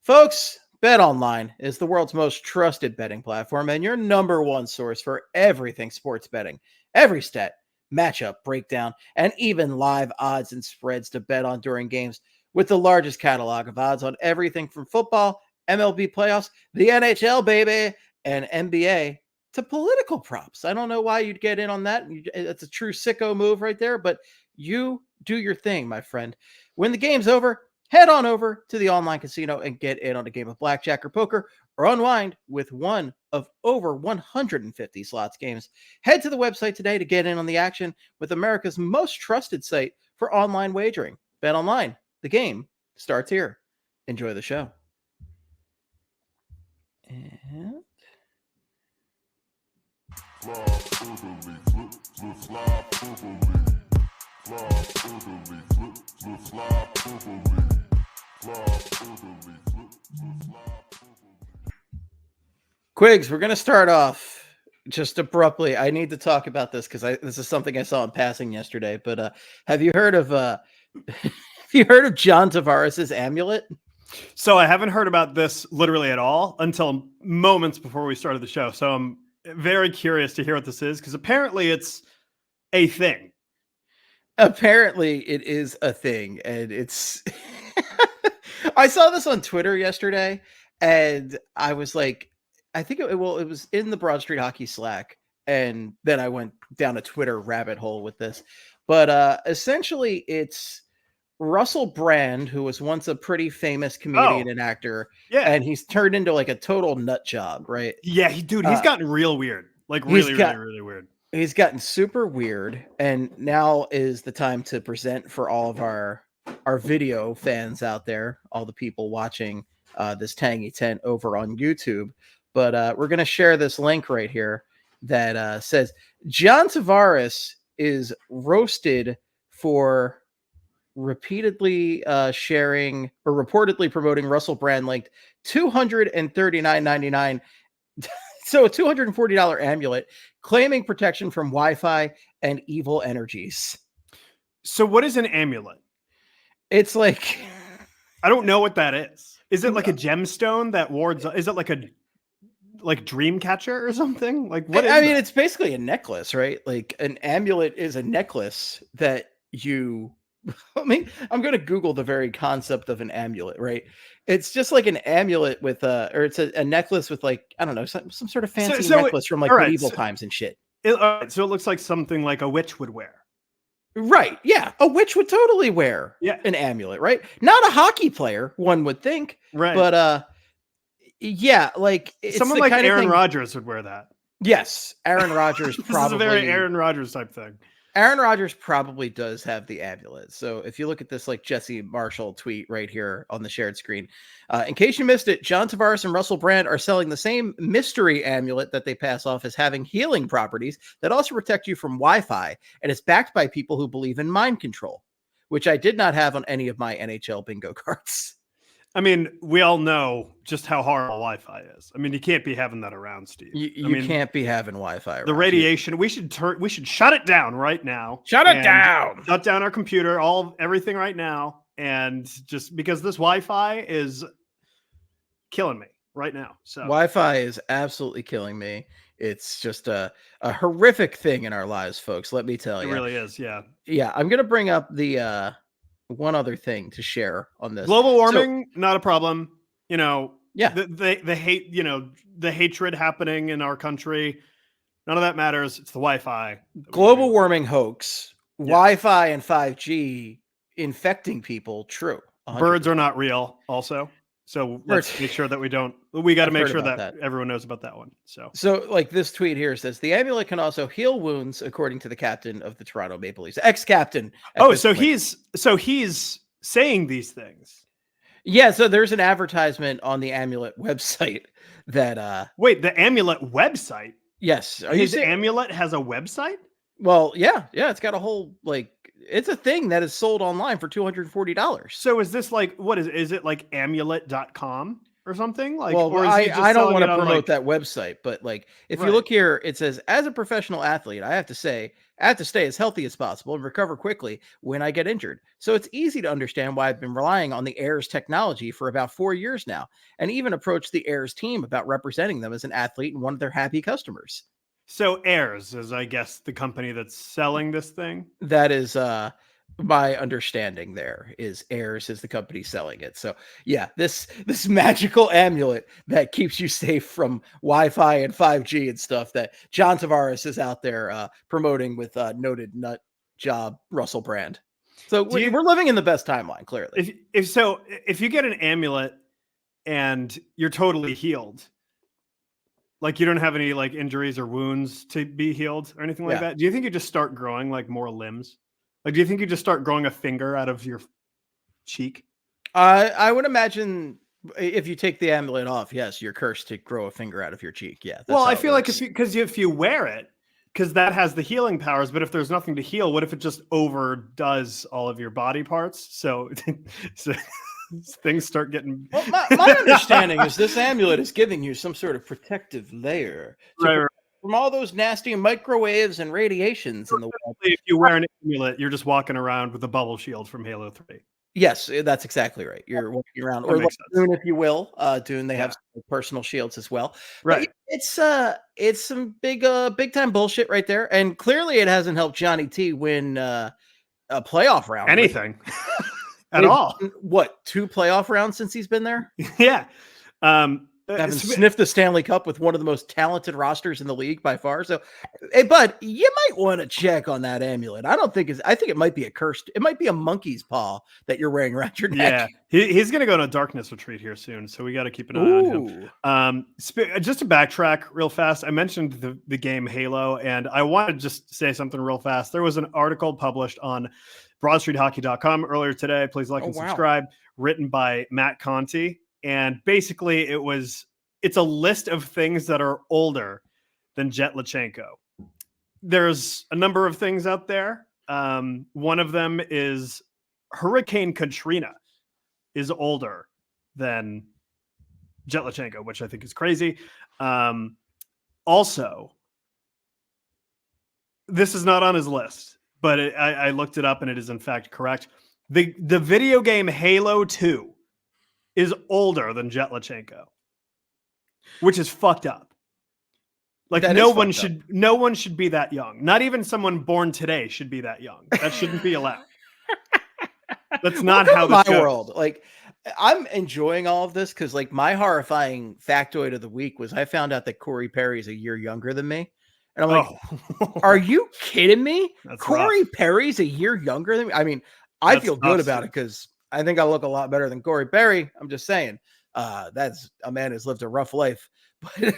Folks, BetOnline is the world's most trusted betting platform and your number one source for everything sports betting. Every stat, matchup, breakdown, and even live odds and spreads to bet on during games with the largest catalog of odds on everything from football, MLB playoffs, the NHL, baby, and NBA to political props. I don't know why you'd get in on that. It's a true sicko move right there, but you do your thing, my friend. When the game's over, head on over to the online casino and get in on a game of blackjack or poker or unwind with one of over 150 slots games. Head to the website today to get in on the action with America's most trusted site for online wagering. BetOnline, the game starts here. Enjoy the show. And Quigz, we're going to start off just abruptly. I need to talk about this because this is something I saw in passing yesterday. But have you heard of John Tavares's amulet? So I haven't heard about this literally at all until moments before we started the show. So I'm very curious to hear what this is because apparently it's a thing. Apparently it is a thing, and it's I saw this on Twitter yesterday, and I was like, I think it was in the Broad Street Hockey Slack, and then I went down a Twitter rabbit hole with this. But essentially it's Russell Brand, who was once a pretty famous comedian and actor, and he's turned into like a total nut job, right? Yeah, he's gotten real weird, like really weird. He's gotten super weird, and now is the time to present for all of our video fans out there, all the people watching this Tangy Tent over on YouTube. But we're going to share this link right here that says John Tavares is roasted for repeatedly sharing or reportedly promoting Russell Brand linked $239.99. So a $240 amulet claiming protection from Wi-Fi and evil energies. So what is an amulet? It's like, I don't know what that is. Is it like a gemstone that wards? Is it like a dream catcher or something? Like what? I mean, it's basically a necklace, right? Like an amulet is a necklace that you. I mean, I'm going to Google the very concept of an amulet, right? It's just like an amulet with or it's a necklace with like, I don't know, some sort of fancy necklace from like medieval times and shit. So it looks like something like a witch would wear. Right. Yeah. A witch would totally wear an amulet, right? Not a hockey player, one would think. Right. But yeah, like someone like Aaron Rodgers would wear that. Yes. Aaron Rodgers probably. This is a very Aaron Rodgers type thing. Aaron Rodgers probably does have the amulet. So if you look at this like Jesse Marshall tweet right here on the shared screen, in case you missed it, John Tavares and Russell Brand are selling the same mystery amulet that they pass off as having healing properties that also protect you from Wi-Fi. And it's backed by people who believe in mind control, which I did not have on any of my NHL bingo cards. I mean, we all know just how horrible Wi-Fi is. I mean, you can't be having that around, Steve. You can't be having Wi-Fi around. The radiation, we should shut it down right now. Shut it down. Shut down our computer, everything right now. And just because this Wi-Fi is killing me right now. So Wi-Fi is absolutely killing me. It's just a horrific thing in our lives, folks. Let me tell you. It really is. Yeah. Yeah. I'm going to bring up the, one other thing to share on this. Global warming, not a problem. You know, yeah. The hate, the hatred happening in our country, none of that matters. It's the Wi-Fi. Global warming hoax, Wi-Fi and 5G infecting people. True. 100%. Birds are not real also. So let's make sure that we got to make sure that everyone knows about that one. So like this tweet here says the amulet can also heal wounds, according to the captain of the Toronto Maple Leafs, ex-captain. So he's saying these things. Yeah. So there's an advertisement on the Amulet website that, wait, the Amulet website? Yes. Amulet has a website? Well, yeah. It's got a whole, like, it's a thing that is sold online for $240. So is this like, what is it like amulet.com or something? Like, well, or I don't want to promote that website, but like, if you look here, it says, as a professional athlete, I have to say I have to stay as healthy as possible and recover quickly when I get injured. So it's easy to understand why I've been relying on the Airs technology for about 4 years now, and even approached the Airs team about representing them as an athlete and one of their happy customers. So Airs is, I guess, the company that's selling this thing. That is my understanding. There is Airs is the company selling it. So yeah, this magical amulet that keeps you safe from Wi-Fi and 5G and stuff that John Tavares is out there promoting with noted nut job Russell Brand. So we're living in the best timeline, clearly. If you get an amulet and you're totally healed, like you don't have any like injuries or wounds to be healed or anything like that, do you think you just start growing like more limbs? Like, do you think you just start growing a finger out of your cheek? I would imagine if you take the amulet off, yes, you're cursed to grow a finger out of your cheek. Yeah. Well, I feel like if you wear it, because that has the healing powers, but if there's nothing to heal, what if it just overdoes all of your body parts? So things start getting... Well, my understanding is this amulet is giving you some sort of protective layer from all those nasty microwaves and radiations in the world. If you wear an amulet, you're just walking around with a bubble shield from Halo 3. Yes, that's exactly right. You're walking around, or like Dune, if you will. Dune, they have some personal shields as well. Right. But it's some big time bullshit right there, and clearly it hasn't helped Johnny T win a playoff round. Anything at all? What, 2 playoff rounds since he's been there? Yeah. Having sniffed the Stanley Cup with one of the most talented rosters in the league by far. So, hey, bud, you might want to check on that amulet. I think it might be a cursed. It might be a monkey's paw that you're wearing around your neck. Yeah, he's going to go on a darkness retreat here soon, so we got to keep an eye on him. Just to backtrack real fast, I mentioned the game Halo, and I want to just say something real fast. There was an article published on BroadStreetHockey.com earlier today. Please like and subscribe. Written by Matt Conti. And basically, it's a list of things that are older than Jett Luchanko. There's a number of things out there. One of them is Hurricane Katrina is older than Jett Luchanko, which I think is crazy. Also, this is not on his list, but I looked it up and it is in fact correct. The video game Halo 2 is older than Jett Luchanko, which is fucked up. Like no one should be that young. Not even someone born today should be that young. That shouldn't be allowed. That's not how this goes. World. Like, I'm enjoying all of this because, like, my horrifying factoid of the week was I found out that Corey Perry's a year younger than me, and I'm like, "Are you kidding me? Corey Perry's a year younger than me." I mean, I feel good about it because I think I look a lot better than Corey Perry. I'm just saying, that's a man who's lived a rough life. But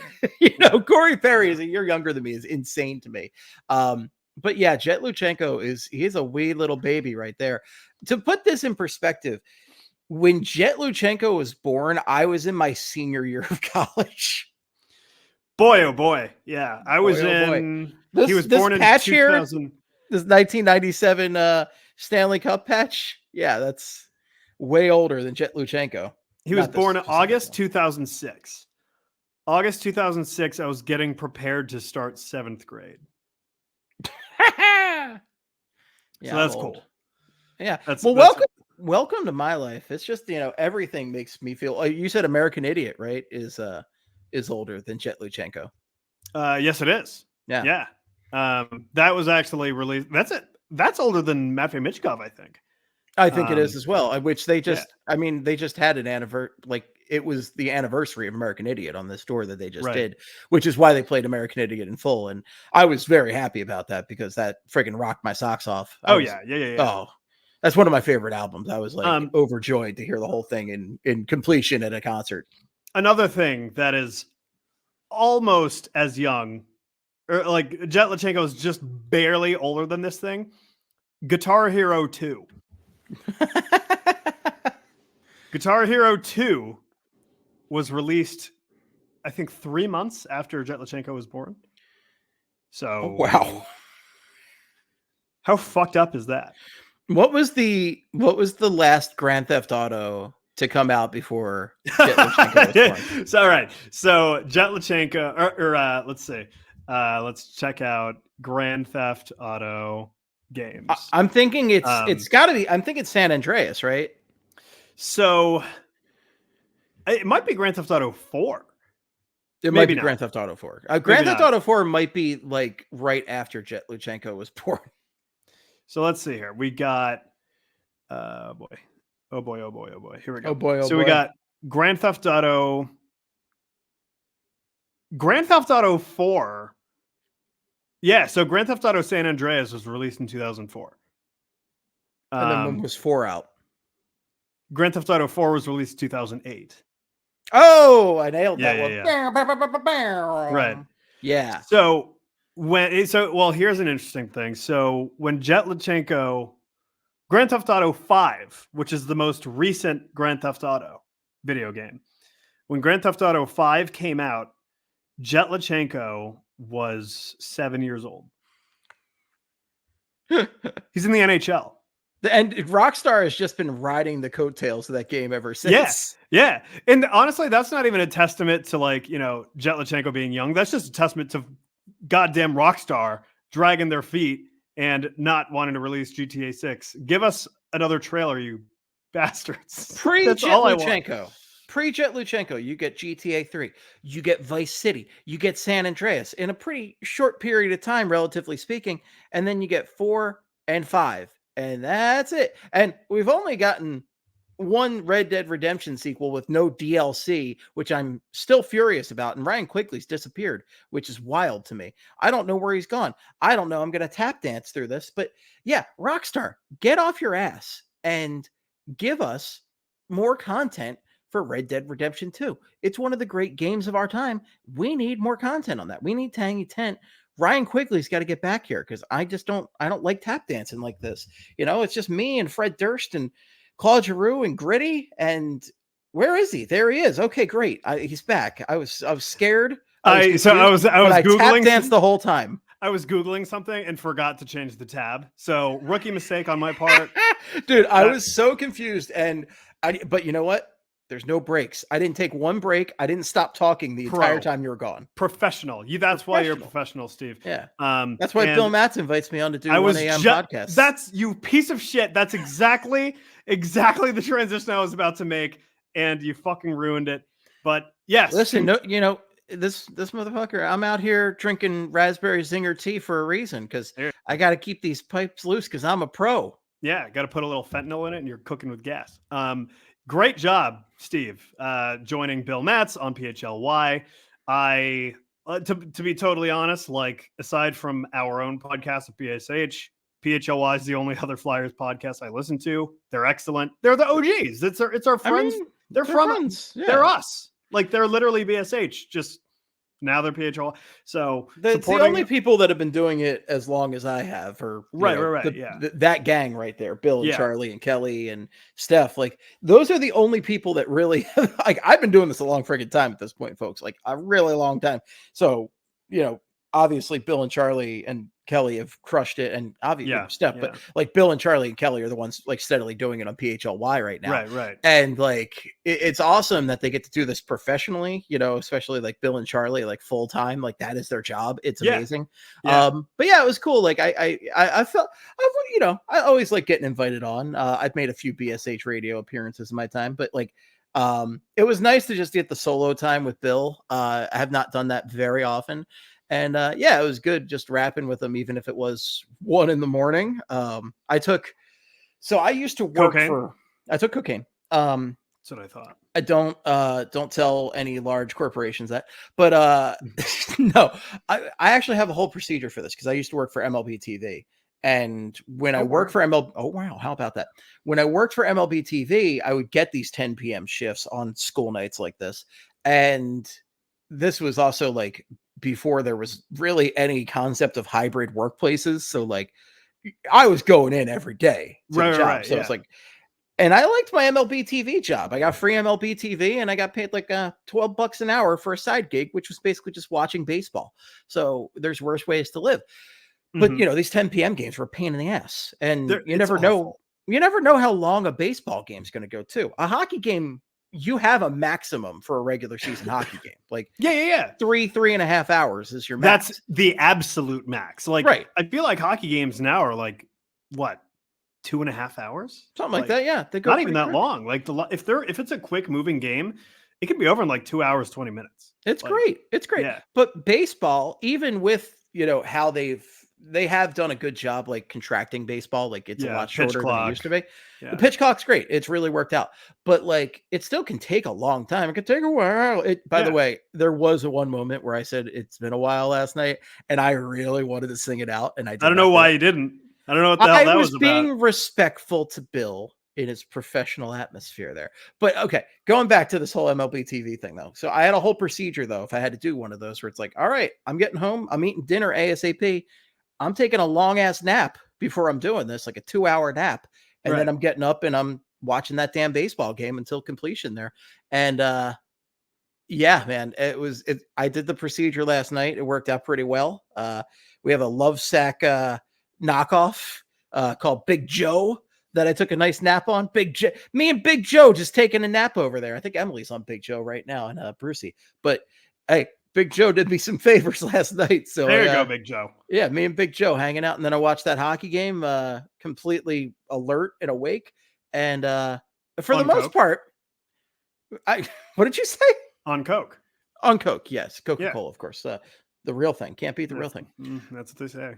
Corey Perry is a year younger than me is insane to me. But yeah, Jett Luchanko is a wee little baby right there. To put this in perspective, when Jett Luchanko was born, I was in my senior year of college. Boy, oh boy, yeah, I was in. He was born in 2000. This 1997 Stanley Cup patch. Yeah, that's way older than Jett Luchanko. He was born in August 2006. August 2006, I was getting prepared to start 7th grade. Yeah, so that's cool. Yeah. That's welcome to my life. It's just, everything makes me feel. You said American Idiot, right? Is older than Jett Luchanko. Yes, it is. Yeah. That was actually released. That's it. That's older than Matvei Michkov, I think. I think it is as well, which they just, they just had an anniversary, like it was the anniversary of American Idiot on this tour that they just did, which is why they played American Idiot in full. And I was very happy about that because that freaking rocked my socks off. Yeah. Oh, that's one of my favorite albums. I was like overjoyed to hear the whole thing in completion at a concert. Another thing that is almost as young, or like Jett Luchanko is just barely older than this thing. Guitar Hero 2. Guitar Hero 2 was released, I think, 3 months after Jett Luchanko was born. So, wow, how fucked up is that? What was the last Grand Theft Auto to come out before Jett Luchanko was born? So, all right. So Jett Luchanko, or let's see. Let's check out Grand Theft Auto games. I'm thinking it's got to be. I'm thinking San Andreas, right? So it might be Grand Theft Auto 4. It might be Grand Theft Auto 4. Grand Theft Auto 4 might be like right after Jett Luchanko was born. So let's see here. We got, oh boy. Here we go. Oh boy. We got Grand Theft Auto 4. Yeah, so Grand Theft Auto San Andreas was released in 2004. And then when was 4 out? Grand Theft Auto 4 was released in 2008. Oh, I nailed that one. Yeah. Right. Yeah. So here's an interesting thing. So when Jett Luchanko, Grand Theft Auto 5, which is the most recent Grand Theft Auto video game, when Grand Theft Auto 5 came out, Jett Luchanko was 7 years old. He's in the NHL. And Rockstar has just been riding the coattails of that game ever since. Yeah. And honestly, that's not even a testament to Jett Luchanko being young. That's just a testament to goddamn Rockstar dragging their feet and not wanting to release GTA 6. Give us another trailer, you bastards. Pre-Jett Luchanko, you get GTA 3, you get Vice City, you get San Andreas in a pretty short period of time, relatively speaking, and then you get 4 and 5. And that's it. And we've only gotten one Red Dead Redemption sequel with no DLC, which I'm still furious about. And Ryan Quigley's disappeared, which is wild to me. I don't know where he's gone. I don't know. I'm going to tap dance through this. But yeah, Rockstar, get off your ass and give us more content for Red Dead Redemption 2. It's one of the great games of our time. We need more content on that. We need Tangy Tent. Ryan Quigley's got to get back here because I don't like tap dancing like this. It's just me and Fred Durst and Claude Giroux and Gritty. And where is he? There he is. Okay, great. He's back. I was scared. I was Googling. Tap danced the whole time. I was Googling something and forgot to change the tab. So rookie mistake on my part. Dude, I was so confused. But you know what? There's no breaks. I didn't take one break. I didn't stop talking the entire time you were gone. Professional. That's why you're professional, Steve. Yeah. That's why Bill Matz invites me on to do 1 a.m. podcast. That's you piece of shit. That's exactly the transition I was about to make, and you fucking ruined it. But yes. Listen, this motherfucker, I'm out here drinking raspberry zinger tea for a reason because I got to keep these pipes loose because I'm a pro. Yeah, got to put a little fentanyl in it, and you're cooking with gas. Great job, Steve, joining Bill Matz on PHLY. To be totally honest, aside from our own podcast at PSH, PHLY is the only other Flyers podcast I listen to. They're excellent. They're the OGs. It's our friends. They're friends. Yeah. They're us. They're literally BSH. Just now they're PHLY. So it's the only people that have been doing it as long as I have, or that gang right there, Bill and Charlie and Kelly and Steph. Those are the only people that really I've been doing this a long friggin' time at this point, folks. A really long time. So obviously Bill and Charlie and Kelly have crushed it, and obviously Steph, but Bill and Charlie and Kelly are the ones steadily doing it on PHLY right now. Right. And it's awesome that they get to do this professionally, especially Bill and Charlie, full time, that is their job. It's amazing. Yeah. But yeah, it was cool. I felt, I always like getting invited on. I've made a few BSH radio appearances in my time, but it was nice to just get the solo time with Bill. I have not done that very often. And it was good just rapping with them, even if it was 1 a.m. I used to work I took cocaine. That's what I thought. I don't tell any large corporations that, but no, I actually have a whole procedure for this because I used to work for MLB TV. And when I worked for MLB, oh wow, how about that? When I worked for MLB TV, I would get these 10 p.m. shifts on school nights like this. And this was also before there was really any concept of hybrid workplaces. So I was going in every day to the job. So it's and I liked my MLB TV job. I got free MLB TV and I got paid $12 an hour for a side gig, which was basically just watching baseball. So there's worse ways to live. But these 10 p.m. games were a pain in the ass. And you never know how long a baseball game is going to go too. A hockey game you have a maximum for a regular season hockey game. Like, yeah. 3.5 hours is your max. That's the absolute max. Like, right. I feel like hockey games now are like, what, 2.5 hours? Something like that. Yeah. They go not even that quick. Long. Like if it's a quick moving game, it can be over in like 2 hours, 20 minutes. It's great. It's great. Yeah. But baseball, even with, how they have done a good job, like contracting baseball, like it's a lot shorter than it used to be. Yeah. The pitch clock's great. It's really worked out, but like, it still can take a long time. It could take a while. By the way, there was one moment where I said, it's been a while last night, and I really wanted to sing it out. And I don't know why you didn't. I don't know what the hell that was about. I was being respectful to Bill in his professional atmosphere there. But okay, going back to this whole MLB TV thing though. So I had a whole procedure though, if I had to do one of those where it's like, all right, I'm getting home, I'm eating dinner ASAP. I'm taking a long ass nap before I'm doing this, like a 2-hour nap. And then I'm getting up and I'm watching that damn baseball game until completion there. And yeah, man, I did the procedure last night. It worked out pretty well. We have a Love Sack knockoff called Big Joe that I took a nice nap on. Me and Big Joe just taking a nap over there. I think Emily's on Big Joe right now and Brucey. But hey, Big Joe did me some favors last night. So there you go, Big Joe. Yeah, me and Big Joe hanging out. And then I watched that hockey game completely alert and awake. And for the most part, what did you say? On Coke. On Coke, yes. Coca-Cola, of course. The real thing. Can't beat the real thing. That's what they say.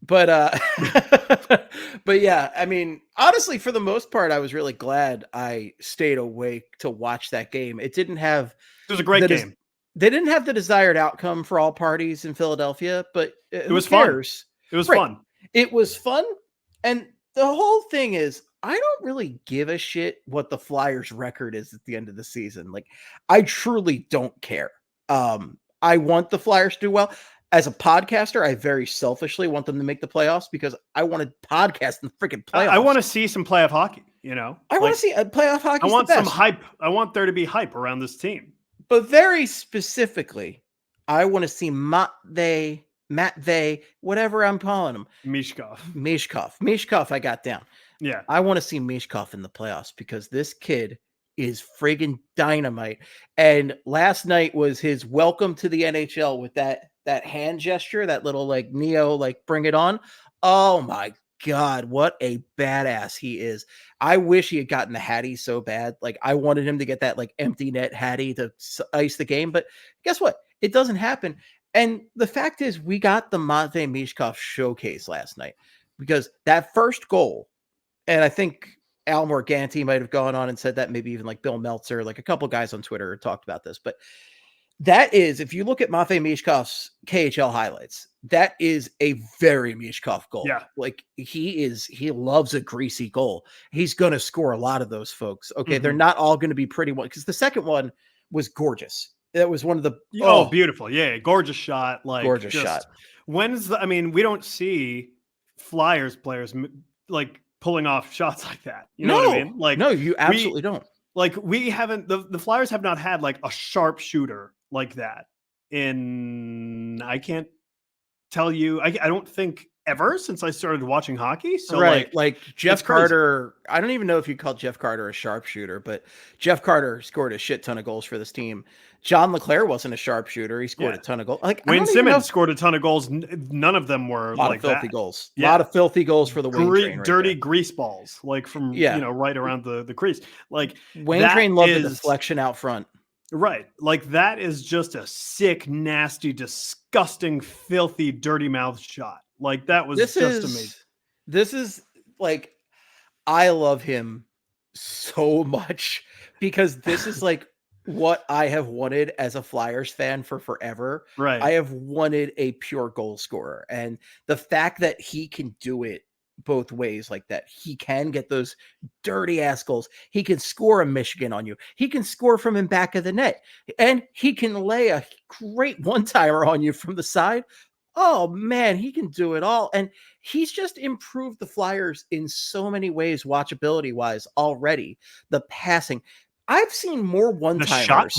But but yeah, I mean, honestly, for the most part, I was really glad I stayed awake to watch that game. It was a great game. They didn't have the desired outcome for all parties in Philadelphia, but it was fun. It was fun. It was fun. And the whole thing is, I don't really give a shit what the Flyers record is at the end of the season. Like, I truly don't care. I want the Flyers to do well. As a podcaster, I very selfishly want them to make the playoffs because I want to podcast in the freaking playoffs. I want to see some playoff hockey, I want to see a playoff hockey. I want some hype. I want there to be hype around this team. But very specifically, I want to see Matvei, whatever I'm calling him. Michkov, I got down. Yeah. I want to see Michkov in the playoffs because this kid is friggin' dynamite. And last night was his welcome to the NHL with that hand gesture, that little like Neo, like bring it on. Oh my God, what a badass he is. I wish he had gotten the Hattie so bad. Like, I wanted him to get that like empty net Hattie to ice the game, but guess what? It doesn't happen. And the fact is, we got the Matvei Michkov showcase last night because that first goal, and I think Al Morganti might have gone on and said that, maybe even like Bill Meltzer, like a couple guys on Twitter talked about this, but that is, if you look at Matvei Michkov's KHL highlights, that is a very Michkov goal. Yeah. Like he loves a greasy goal. He's going to score a lot of those, folks. Okay. Mm-hmm. They're not all going to be pretty one because the second one was gorgeous. That was one of the, beautiful. Yeah. Gorgeous shot. Like gorgeous shot. We don't see Flyers players like pulling off shots like that. You know what I mean? Like, no, you absolutely don't. Like we haven't, the Flyers have not had like a sharp shooter like that in, I can't tell you, I don't think ever since I started watching hockey. So like Jeff Carter, I don't even know if you call Jeff Carter a sharpshooter, but Jeff Carter scored a shit ton of goals for this team. John LeClaire wasn't a sharpshooter. He scored a ton of goals. Like Wayne Simmons scored a ton of goals. None of them were like filthy goals. A lot of filthy goals for the Wayne Train. Dirty grease balls, like from right around the crease. Like Wayne Train loved the deflection out front. Right. Like that is just a sick, nasty, disgusting, filthy, dirty mouth shot. Like that was amazing. This is like, I love him so much because this is like what I have wanted as a Flyers fan for forever. Right. I have wanted a pure goal scorer. And the fact that he can do it both ways like that, he can get those dirty ass goals. He can score a Michigan on you. He can score from in back of the net. And he can lay a great one-timer on you from the side. Oh man, he can do it all. And he's just improved the Flyers in so many ways, watchability wise already. The passing. I've seen more one-timers.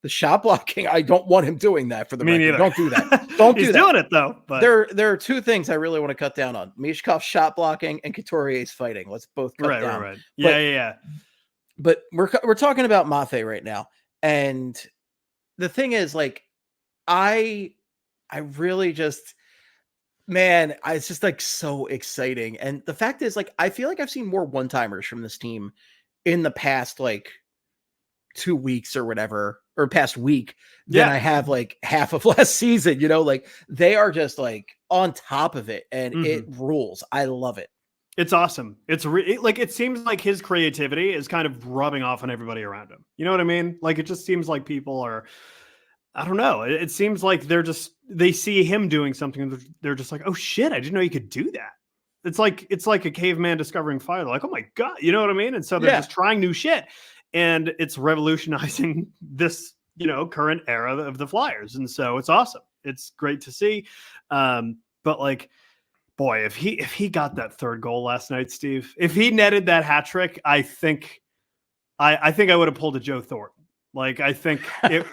The shot blocking. I don't want him doing that for the record. Neither. Don't do that. Don't do He's that. doing it though. But there are two things I really want to cut down on: Michkov's shot blocking and Couturier's fighting. Let's both cut down. Right. Yeah. But we're talking about Matvei right now, and the thing is, like, I really just, man, it's just like so exciting. And the fact is, like, I feel like I've seen more one timers from this team in the past like 2 weeks or whatever, or past week, than I have like half of last season. Like they are just like on top of it, and it rules. I love it. It's awesome. It's like, it seems like his creativity is kind of rubbing off on everybody around him. You know what I mean? Like, it just seems like people are, I don't know. It seems like they see him doing something and they're just like, oh shit, I didn't know you could do that. It's like a caveman discovering fire. They're like, oh my God, you know what I mean? And so they're just trying new shit. And it's revolutionizing this, current era of the Flyers. And so it's awesome. It's great to see. But like, boy, if he got that third goal last night, Steve, if he netted that hat trick, I think I would have pulled a Joe Thornton. Like, I think it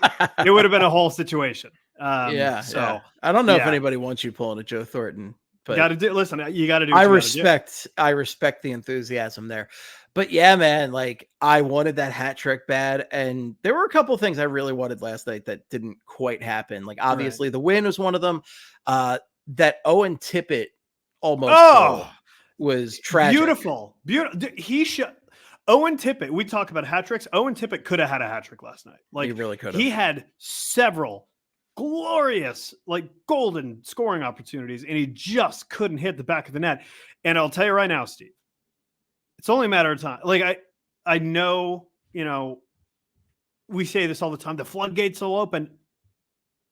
would have been a whole situation. So I don't know if anybody wants you pulling a Joe Thornton, but you got to do. I respect the enthusiasm there, but yeah, man, like I wanted that hat trick bad, and there were a couple of things I really wanted last night that didn't quite happen. Like obviously the win was one of them. That Owen Tippett almost was tragic. Beautiful. He should. Owen Tippett, we talk about hat tricks. Owen Tippett could have had a hat trick last night. Like, he really could have. He had several glorious, like golden scoring opportunities, and he just couldn't hit the back of the net. And I'll tell you right now, Steve, it's only a matter of time. Like, I know, we say this all the time, the floodgates will open.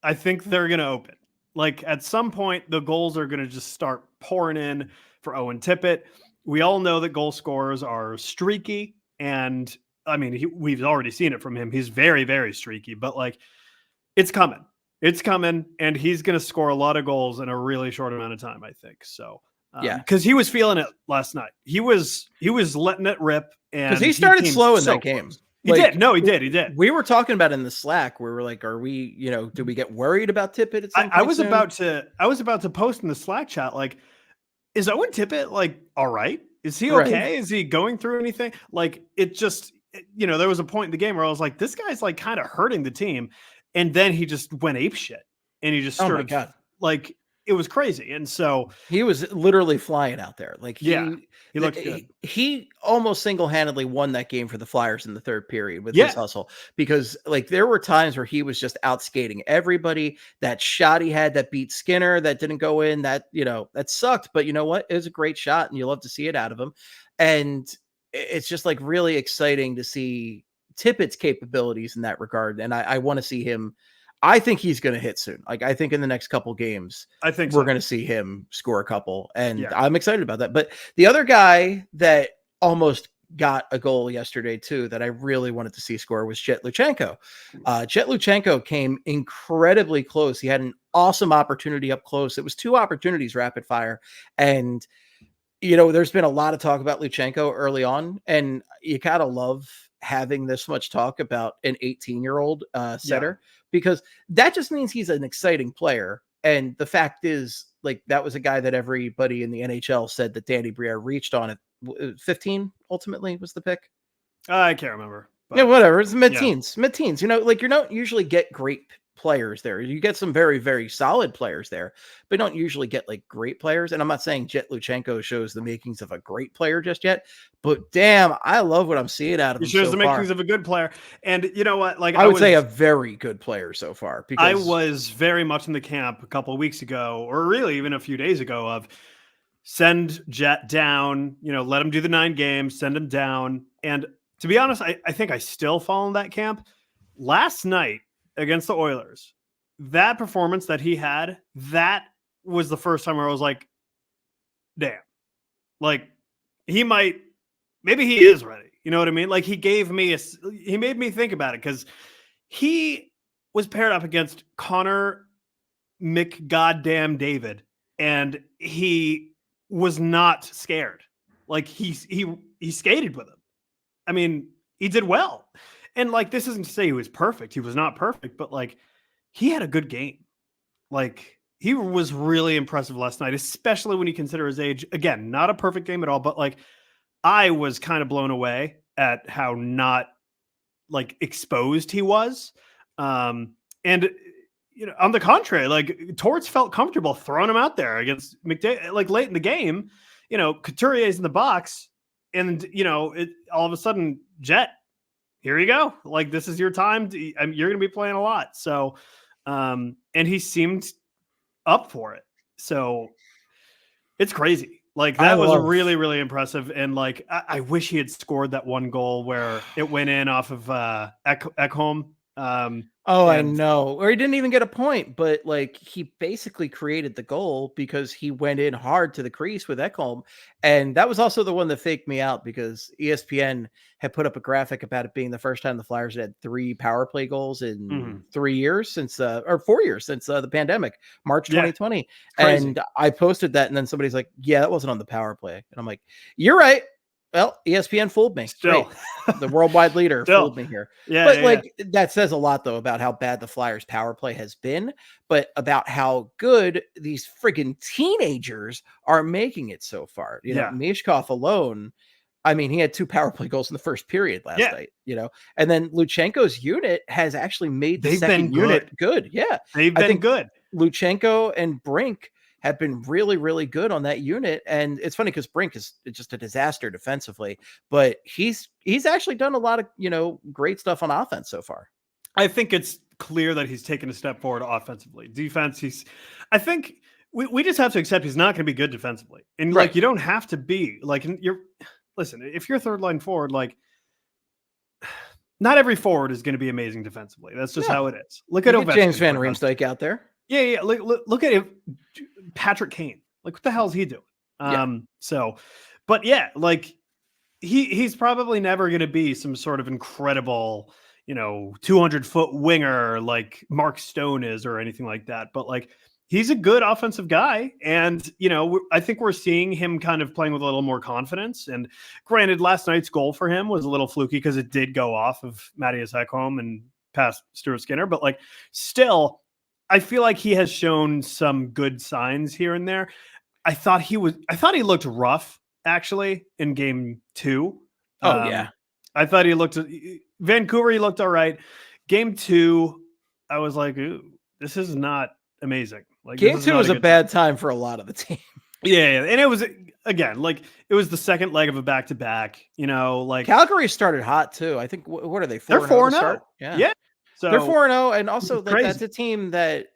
I think they're going to open. Like, at some point, the goals are going to just start pouring in for Owen Tippett. We all know that goal scorers are streaky, and I mean, we've already seen it from him. He's very, very streaky, but like, it's coming. It's coming, and he's going to score a lot of goals in a really short amount of time, I think. So, because he was feeling it last night. He was letting it rip, and because he started slow in that game. He did. No, he did. We were talking about in the Slack. We were like, "Are we? Do we get worried about Tippett?" At some point I was about to post in the Slack chat, like, is Owen Tippett like all right? Is he okay? Right. Is he going through anything? Like, it just, there was a point in the game where I was like, this guy's like kind of hurting the team, and then he just went ape shit, and he just started like, it was crazy. And so he was literally flying out there. Like, he looked good. He almost single-handedly won that game for the Flyers in the third period with his hustle, because like there were times where he was just out skating everybody. That shot he had that beat Skinner that didn't go in, that that sucked, but you know what? It was a great shot, and you love to see it out of him. And it's just like really exciting to see Tippett's capabilities in that regard. And I want to see him. I think he's going to hit soon. Like, I think in the next couple games, I think we're going to see him score a couple, and I'm excited about that. But the other guy that almost got a goal yesterday too, that I really wanted to see score, was Jett Luchanko. Jett Luchanko came incredibly close. He had an awesome opportunity up close. It was 2 opportunities rapid fire. And, there's been a lot of talk about Luchanko early on, and you kind of love having this much talk about an 18-year-old setter, because that just means he's an exciting player. And the fact is, like, that was a guy that everybody in the NHL said that Danny Briere reached on at 15 ultimately was the pick. I can't remember. But, whatever. It's mid-teens. Mid-teens. Like, you don't usually get great players there. You get some very, very solid players there, but you don't usually get like great players. And I'm not saying Jett Luchanko shows the makings of a great player just yet, but damn, I love what I'm seeing out of him. He shows the makings of a good player. And you know what? Like, I would say a very good player so far, because I was very much in the camp a couple of weeks ago, or really even a few days ago, of send Jett down, let him do the 9 games, send him down. And to be honest, I think I still fall in that camp. Last night against the Oilers, that performance that he had, that was the first time where I was like, damn, like, maybe he is ready. You know what I mean? Like, he made me think about it, because he was paired up against Connor McGoddamn David, and he was not scared. Like, he skated with him. I mean, he did well. And like, this isn't to say he was perfect. He was not perfect, but like, he had a good game. Like, he was really impressive last night, especially when you consider his age. Again, not a perfect game at all, but like, I was kind of blown away at how not like exposed he was. And on the contrary, like Torts felt comfortable throwing him out there against McDavid, like late in the game. Couturier's in the box, and all of a sudden, Jett, here you go. Like, this is your time. You're going to be playing a lot. So, and he seemed up for it. So it's crazy. Like, that was really, really impressive. And like, I wish he had scored that one goal where it went in off of Ekholm. I know. Or he didn't even get a point, but like he basically created the goal because he went in hard to the crease with Ekholm. And that was also the one that faked me out because ESPN had put up a graphic about it being the first time the Flyers had 3 power play goals in 3 years since, or 4 years since the pandemic, March 2020. And I posted that, and then somebody's like, yeah, that wasn't on the power play. And I'm like, you're right. Well, ESPN fooled me. Still, the worldwide leader fooled me here. Yeah, but that says a lot though about how bad the Flyers power play has been, but about how good these friggin' teenagers are making it so far. Michkov alone, I mean, he had 2 power play goals in the first period last night, and then Luchanko's unit has actually made the second unit good. Yeah. They've been good. Luchanko and Brink have been really, really good on that unit. And it's funny because Brink is just a disaster defensively, but he's actually done a lot of, great stuff on offense so far. I think it's clear that he's taken a step forward offensively. Defense, I think we just have to accept he's not going to be good defensively. And like, you don't have to be like, listen, if you're third line forward, like not every forward is going to be amazing defensively. That's just how it is. Look at James Van Riemsdyk out there. Yeah. Look at it. Patrick Kane. Like, what the hell is he doing? But yeah, like he's probably never going to be some sort of incredible, 200-foot winger like Mark Stone is or anything like that. But like, he's a good offensive guy. And, I think we're seeing him kind of playing with a little more confidence. And granted, last night's goal for him was a little fluky because it did go off of Matthias Ekholm and past Stuart Skinner. But like, still, I feel like he has shown some good signs here and there. I thought he looked rough actually in game 2. I thought he looked Vancouver. He looked all right. Game 2, I was like, ooh, this is not amazing. Like, game 2 was a bad time for a lot of the team. Yeah. And it was, again, like it was the second leg of a back-to-back, like Calgary started hot too. I think, what are they? 4-0 they're 4-0. Yeah. So they're 4-0, and also that's a team that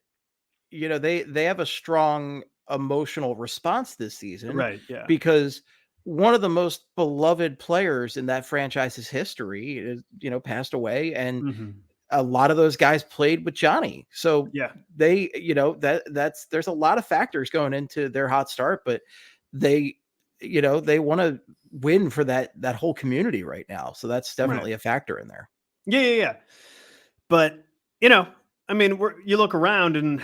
they have a strong emotional response this season, right? Yeah, because one of the most beloved players in that franchise's history is passed away, and a lot of those guys played with Johnny. So they there's a lot of factors going into their hot start, but they want to win for that whole community right now. So that's definitely a factor in there. Yeah. But I mean, you look around and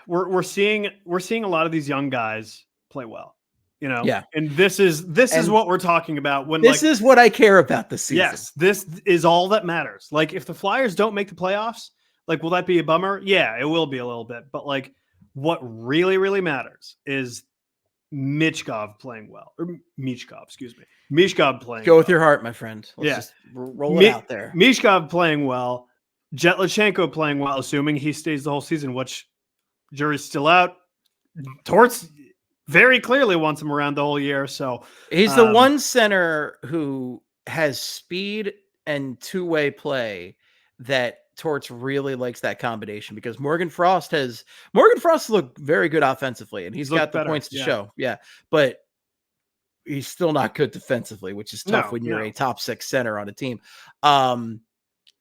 we're seeing a lot of these young guys play well, and this is what we're talking about when this is what I care about this season. Yes, this is all that matters. Like, if the Flyers don't make the playoffs, like, will that be a bummer? Yeah, it will be a little bit, but like, what really, really matters is Michkov playing well, or Michkov, excuse me. Michkov playing Go with your heart, my friend. Let's just roll it out there. Michkov playing well, Jett Luchanko playing well, assuming he stays the whole season, which jury's still out. Torts very clearly wants him around the whole year. So he's the one center who has speed and two-way play that Torts really likes that combination, because Morgan Frost looked very good offensively, and he's got the points to show. Yeah. But he's still not good defensively, which is tough when you're a top 6 center on a team.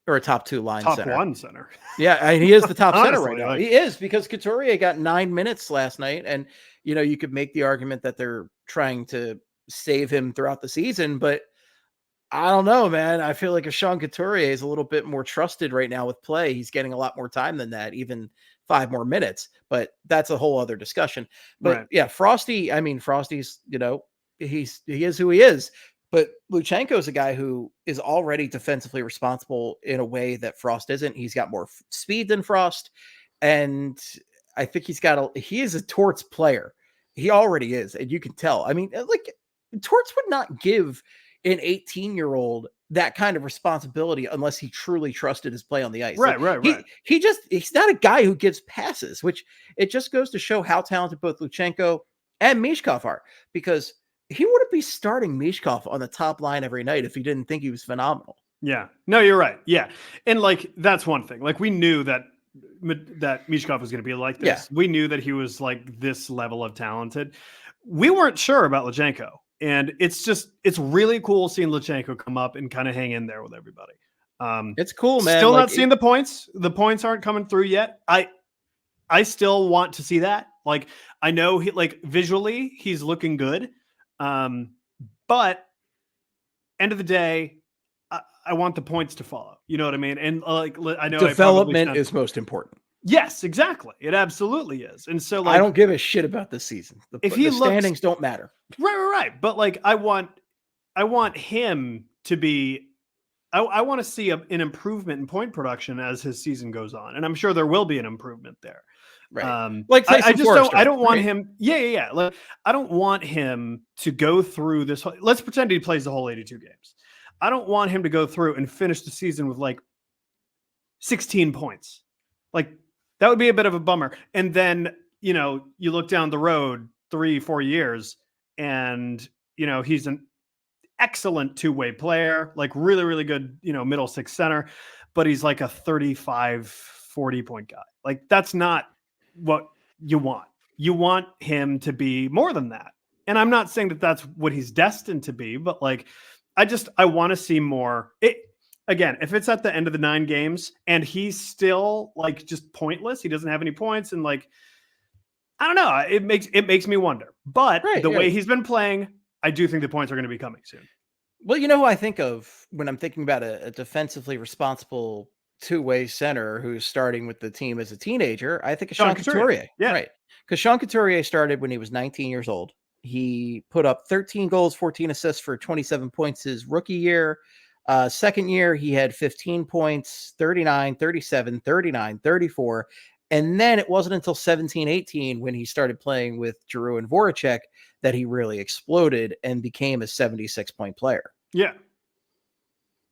Or a top 2 line center. Top 1 center. Yeah, and he is the top center right now. He is, because Couturier got 9 minutes last night, and you could make the argument that they're trying to save him throughout the season, but I don't know, man. I feel like if Sean Couturier is a little bit more trusted right now with play, he's getting a lot more time than that, even 5 more minutes. But that's a whole other discussion. But yeah, Frosty's, he is who he is. But Luchanko is a guy who is already defensively responsible in a way that Frost isn't. He's got more speed than Frost, and I think he is a Torts player. He already is, and you can tell. I mean, like, Torts would not give an 18-year-old that kind of responsibility unless he truly trusted his play on the ice. Right. He's not a guy who gives passes, which it just goes to show how talented both Luchanko and Michkov are, because he wouldn't be starting Michkov on the top line every night if he didn't think he was phenomenal. Yeah, no, you're right. Yeah. And like, that's one thing. Like, we knew that Michkov was going to be like this. Yeah. We knew that he was like this level of talented. We weren't sure about Luchanko. And it's really cool seeing Luchanko come up and kind of hang in there with everybody. It's cool, man. Still not seeing the points. The points aren't coming through yet. I still want to see that. Like, I know visually he's looking good. But end of the day, I want the points to follow. You know what I mean? And I know development is most important. Yes, exactly. It absolutely is. And so I don't give a shit about this season. The standings don't matter. Right. But I want him to be, I want to see an improvement in point production as his season goes on. And I'm sure there will be an improvement there. Right. I don't want him. Yeah. Like, I don't want him to go through this. Let's pretend he plays the whole 82 games. I don't want him to go through and finish the season with 16 points. That would be a bit of a bummer. And then, you look down the road 3-4 years and, he's an excellent two-way player, really, really good, middle six center, but he's like a 35, 40 point guy. That's not what you want. You want him to be more than that. And I'm not saying that that's what he's destined to be, but I want to see more. Again, if it's at the end of the 9 games and he's still just pointless, he doesn't have any points, and I don't know, it makes me wonder. But the way he's been playing, I do think the points are going to be coming soon. Well, you know who I think of when I'm thinking about a defensively responsible two-way center who's starting with the team as a teenager? I think of Sean Couturier. Yeah. Right. Because Sean Couturier started when he was 19 years old. He put up 13 goals, 14 assists for 27 points his rookie year. Second year, he had 15 points, 39, 37, 39, 34. And then it wasn't until 17-18 when he started playing with Giroux and Voracek that he really exploded and became a 76-point player. Yeah.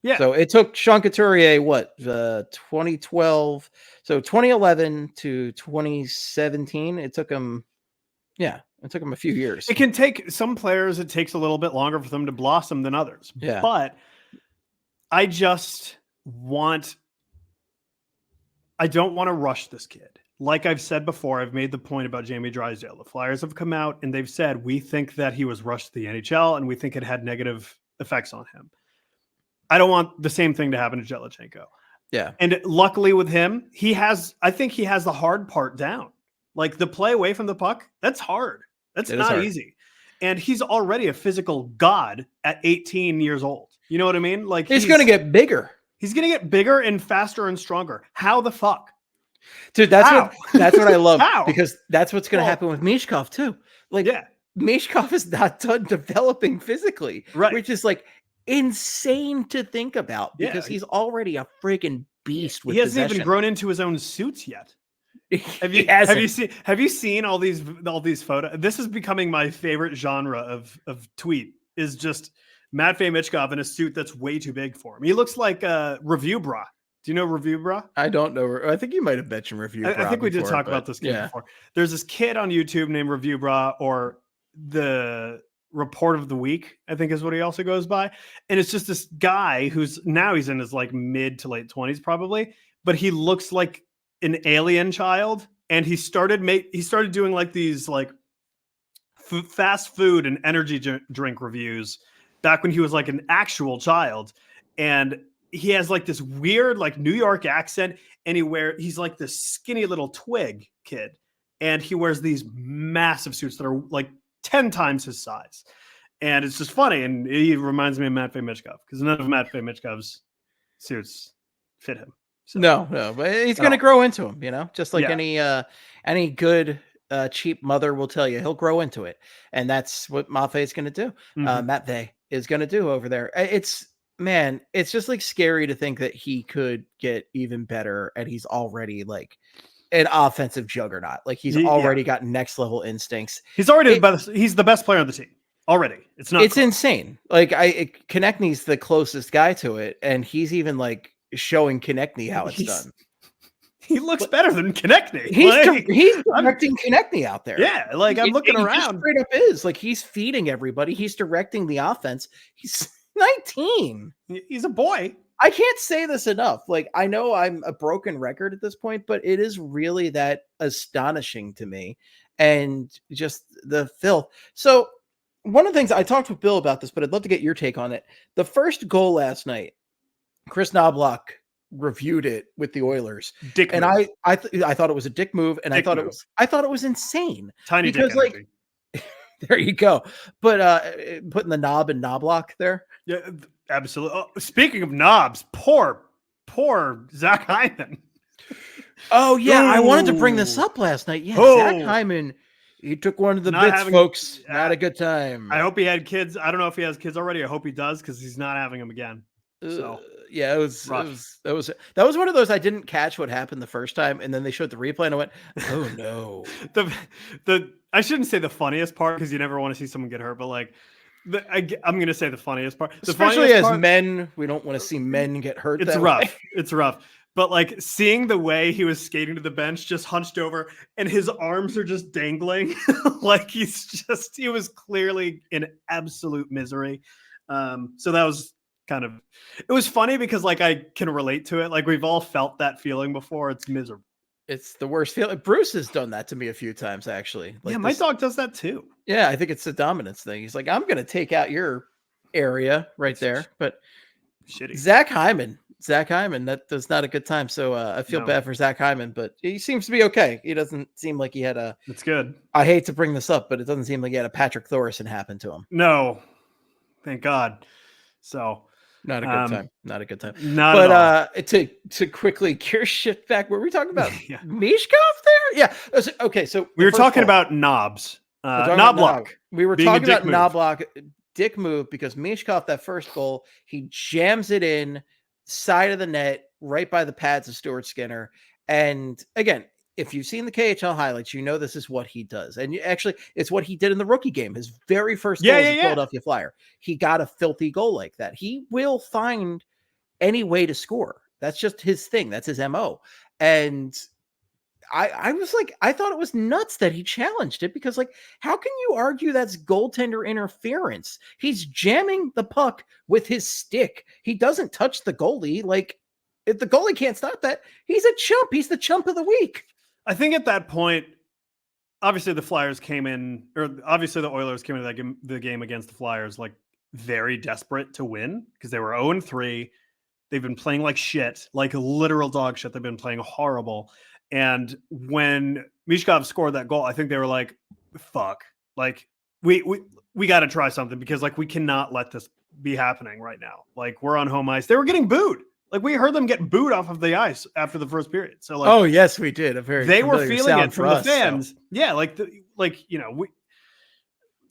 Yeah. So it took Sean Couturier, 2012, so 2011 to 2017. It took him a few years. It can take some players, it takes a little bit longer for them to blossom than others. Yeah. But I don't want to rush this kid. Like I've said before, I've made the point about Jamie Drysdale. The Flyers have come out and they've said, we think that he was rushed to the NHL and we think it had negative effects on him. I don't want the same thing to happen to Jett Luchanko. Yeah. And luckily with him, I think he has the hard part down. The play away from the puck, that's hard. That's not easy. And he's already a physical god at 18 years old. You know what I mean? He's going to get bigger. He's going to get bigger and faster and stronger. How the fuck? Dude, that's what I love. Because that's what's going to happen with Michkov too. Michkov is not done developing physically, right? Which is insane to think about because he's already a freaking beast with possession. He hasn't even grown into his own suits yet. Have you seen all these photos? This is becoming my favorite genre of tweet, is just Matvei Michkov in a suit that's way too big for him. He looks like a Review Bra. Do you know Review Bra? I don't know. I think you might have mentioned Review Bra. I think we did talk about this kid before. There's this kid on YouTube named Review Bra, or the Report of the Week, I think is what he also goes by. And it's just this guy who's he's in his mid to late 20s probably, but he looks like an alien child. And he started doing these fast food and energy drink reviews back when he was an actual child. And he has this weird New York accent, and he's this skinny little twig kid, and he wears these massive suits that are 10 times his size. And it's just funny. And he reminds me of Matvei Michkov because none of Matvei Michkov's suits fit him. So, no, but he's going to grow into him, just like any good cheap mother will tell you, he'll grow into it. And that's what Matvei is going to do. Matvei is going to do over there. It's just scary to think that he could get even better. And he's already an offensive juggernaut. He's already got next level instincts. He's already he's the best player on the team. already. It's not. It's insane. Like Konechny's the closest guy to it, and he's even like showing Konechny how it's done. He looks better than Konechny. He's directing Konechny out there. Yeah, like I'm looking around. He straight up is like he's feeding everybody. He's directing the offense. He's 19. He's a boy. I can't say this enough. Like I know I'm a broken record at this point, but it is really that astonishing to me, and just the filth. So one of the things I talked with Bill about this, but I'd love to get your take on it. The first goal last night, Chris Knobloch reviewed it with the Oilers, dick and move. I thought it was a dick move, and dick I thought it was insane. Tiny because, dick energy. Like, there you go. But putting the knob and Knobloch there, yeah, absolutely. Oh, speaking of knobs, poor Zach Hyman. Oh yeah, I wanted to bring this up last night. Yeah, Zach Hyman. He took one of the bits, folks. Not a good time. I hope he had kids. I don't know if he has kids already. I hope he does because he's not having them again. So yeah, that was one of those I didn't catch what happened the first time, and then they showed the replay, and I went, "Oh no!" the I shouldn't say the funniest part because you never want to see someone get hurt, but like I'm going to say the funniest part, especially as men, we don't want to see men get hurt. It's rough. It's rough. But like seeing the way he was skating to the bench, just hunched over, and his arms are just dangling, like he was clearly in absolute misery. So that was it was funny because like I can relate to it. Like we've all felt that feeling before. It's miserable. It's the worst feeling. Bruce has done that to me a few times, actually. Like yeah, my dog does that too. Yeah, I think it's a dominance thing. He's like, I'm going to take out your area right there. But shitty. Zach Hyman, that's not a good time. So I feel bad for Zach Hyman, but he seems to be okay. He doesn't seem like he had a... That's good. I hate to bring this up, but it doesn't seem like he had a Patrick Thorson happen to him. No. Thank God. So... Not a good time. Not a good time. To quickly gear shift back, were we talking about Michkov there? Yeah. Okay. So we were talking about knobs. Knobloch. We were talking about Knobloch, dick move, because Michkov, that first goal, he jams it in side of the net, right by the pads of Stuart Skinner. And again, if you've seen the KHL highlights, you know this is what he does. And actually, it's what he did in the rookie game. His very first goal as a Philadelphia Flyer. He got a filthy goal like that. He will find any way to score. That's just his thing. That's his MO. And I was like, I thought it was nuts that he challenged it, because like, how can you argue that's goaltender interference? He's jamming the puck with his stick. He doesn't touch the goalie. Like, if the goalie can't stop that, he's a chump. He's the chump of the week. I think at that point, obviously the Flyers came in, or obviously the Oilers came into the game against the Flyers like very desperate to win because they were 0-3. They've been playing like shit, like literal dog shit. They've been playing horrible. And when Michkov scored that goal, I think they were like, fuck, like we got to try something, because like we cannot let this be happening right now. Like we're on home ice. They were getting booed. Like we heard them get booed off of the ice after the first period. So like, oh yes, we did. They were feeling it from the fans. So. Yeah,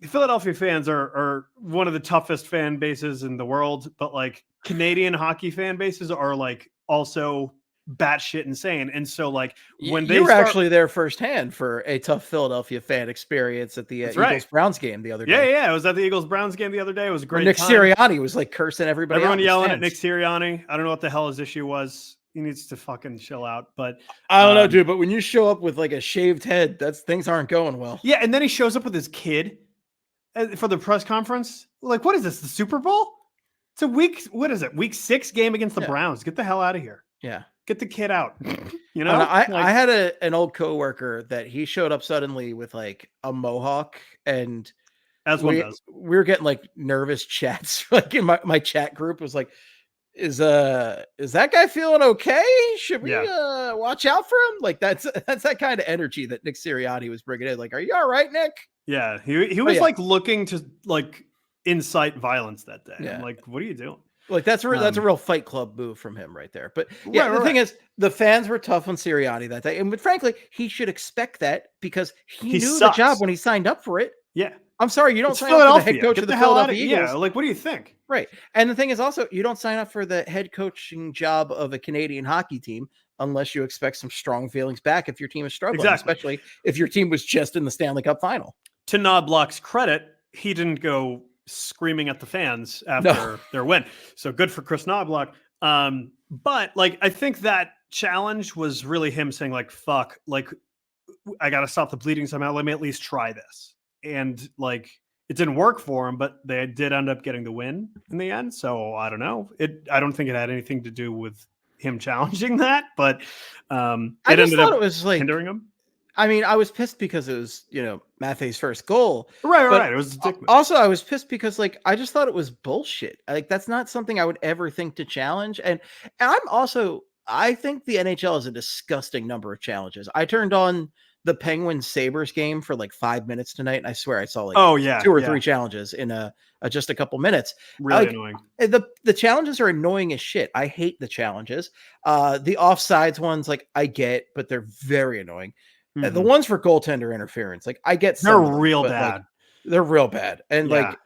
the Philadelphia fans are one of the toughest fan bases in the world, but like Canadian hockey fan bases are like also batshit insane. And so like when you were actually there firsthand for a tough Philadelphia fan experience at the Eagles-Browns game the other day. Yeah. I was at the Eagles-Browns game the other day. It was a great Nick time. Sirianni was like cursing everybody. Everyone yelling at Nick Sirianni. I don't know what the hell his issue was. He needs to fucking chill out. But I don't know, dude. But when you show up with like a shaved head, things aren't going well. Yeah, and then he shows up with his kid for the press conference. Like, what is this? The Super Bowl? It's a week 6 game against the Browns. Get the hell out of here. Yeah. Get the kid out. You know, I had an old coworker that he showed up suddenly with like a mohawk, and as one does, we were getting like nervous chats. Like in my chat group was like, is that guy feeling okay? Should we watch out for him? Like that's that kind of energy that Nick Sirianni was bringing in. Like, are you all right, Nick? Yeah, he was like looking to like incite violence that day. Yeah. I'm like, what are you doing? Like that's a real Fight Club move from him right there. But yeah, the thing is, the fans were tough on Sirianni that day, and frankly, he should expect that because he knew the job when he signed up for it. Yeah, I'm sorry, you don't sign up for the head coach of the Philadelphia Eagles. Yeah, like what do you think? Right, and the thing is also, you don't sign up for the head coaching job of a Canadian hockey team unless you expect some strong feelings back if your team is struggling, especially if your team was just in the Stanley Cup final. To Knobloch's credit, he didn't go screaming at the fans after their win. So good for Chris Knobloch. But like, I think that challenge was really him saying like, fuck, like I got to stop the bleeding somehow. Let me at least try this. And like, it didn't work for him, but they did end up getting the win in the end. So I don't know. I don't think it had anything to do with him challenging that, but it ended up hindering him. I mean, I was pissed because it was, Matvei's first goal. Right. It was also, I was pissed because, like, I just thought it was bullshit. Like, that's not something I would ever think to challenge. And I think the NHL has a disgusting number of challenges. I turned on the Penguins Sabres game for like 5 minutes tonight, and I swear I saw like 2 or 3 challenges in just a couple minutes. Really annoying. The challenges are annoying as shit. I hate the challenges. The offsides ones, like, I get, but they're very annoying. The ones for goaltender interference, like, I get they're real bad. Like, they're real bad. And like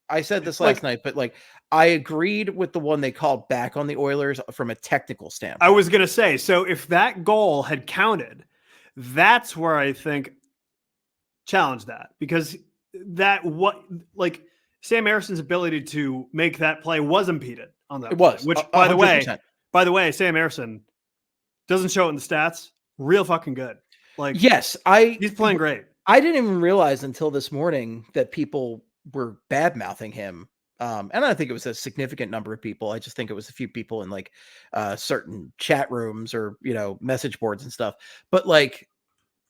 I said this last night, but like I agreed with the one they called back on the Oilers from a technical standpoint. I was gonna say, so if that goal had counted, that's where I think challenge that, because like Sam Ersson's ability to make that play was impeded on that. It was, which by the way, Sam Ersson doesn't show it in the stats. Real fucking good. Like, yes, he's playing great. I didn't even realize until this morning that people were bad mouthing him. And I don't think it was a significant number of people. I just think it was a few people in like certain chat rooms or, message boards and stuff. But like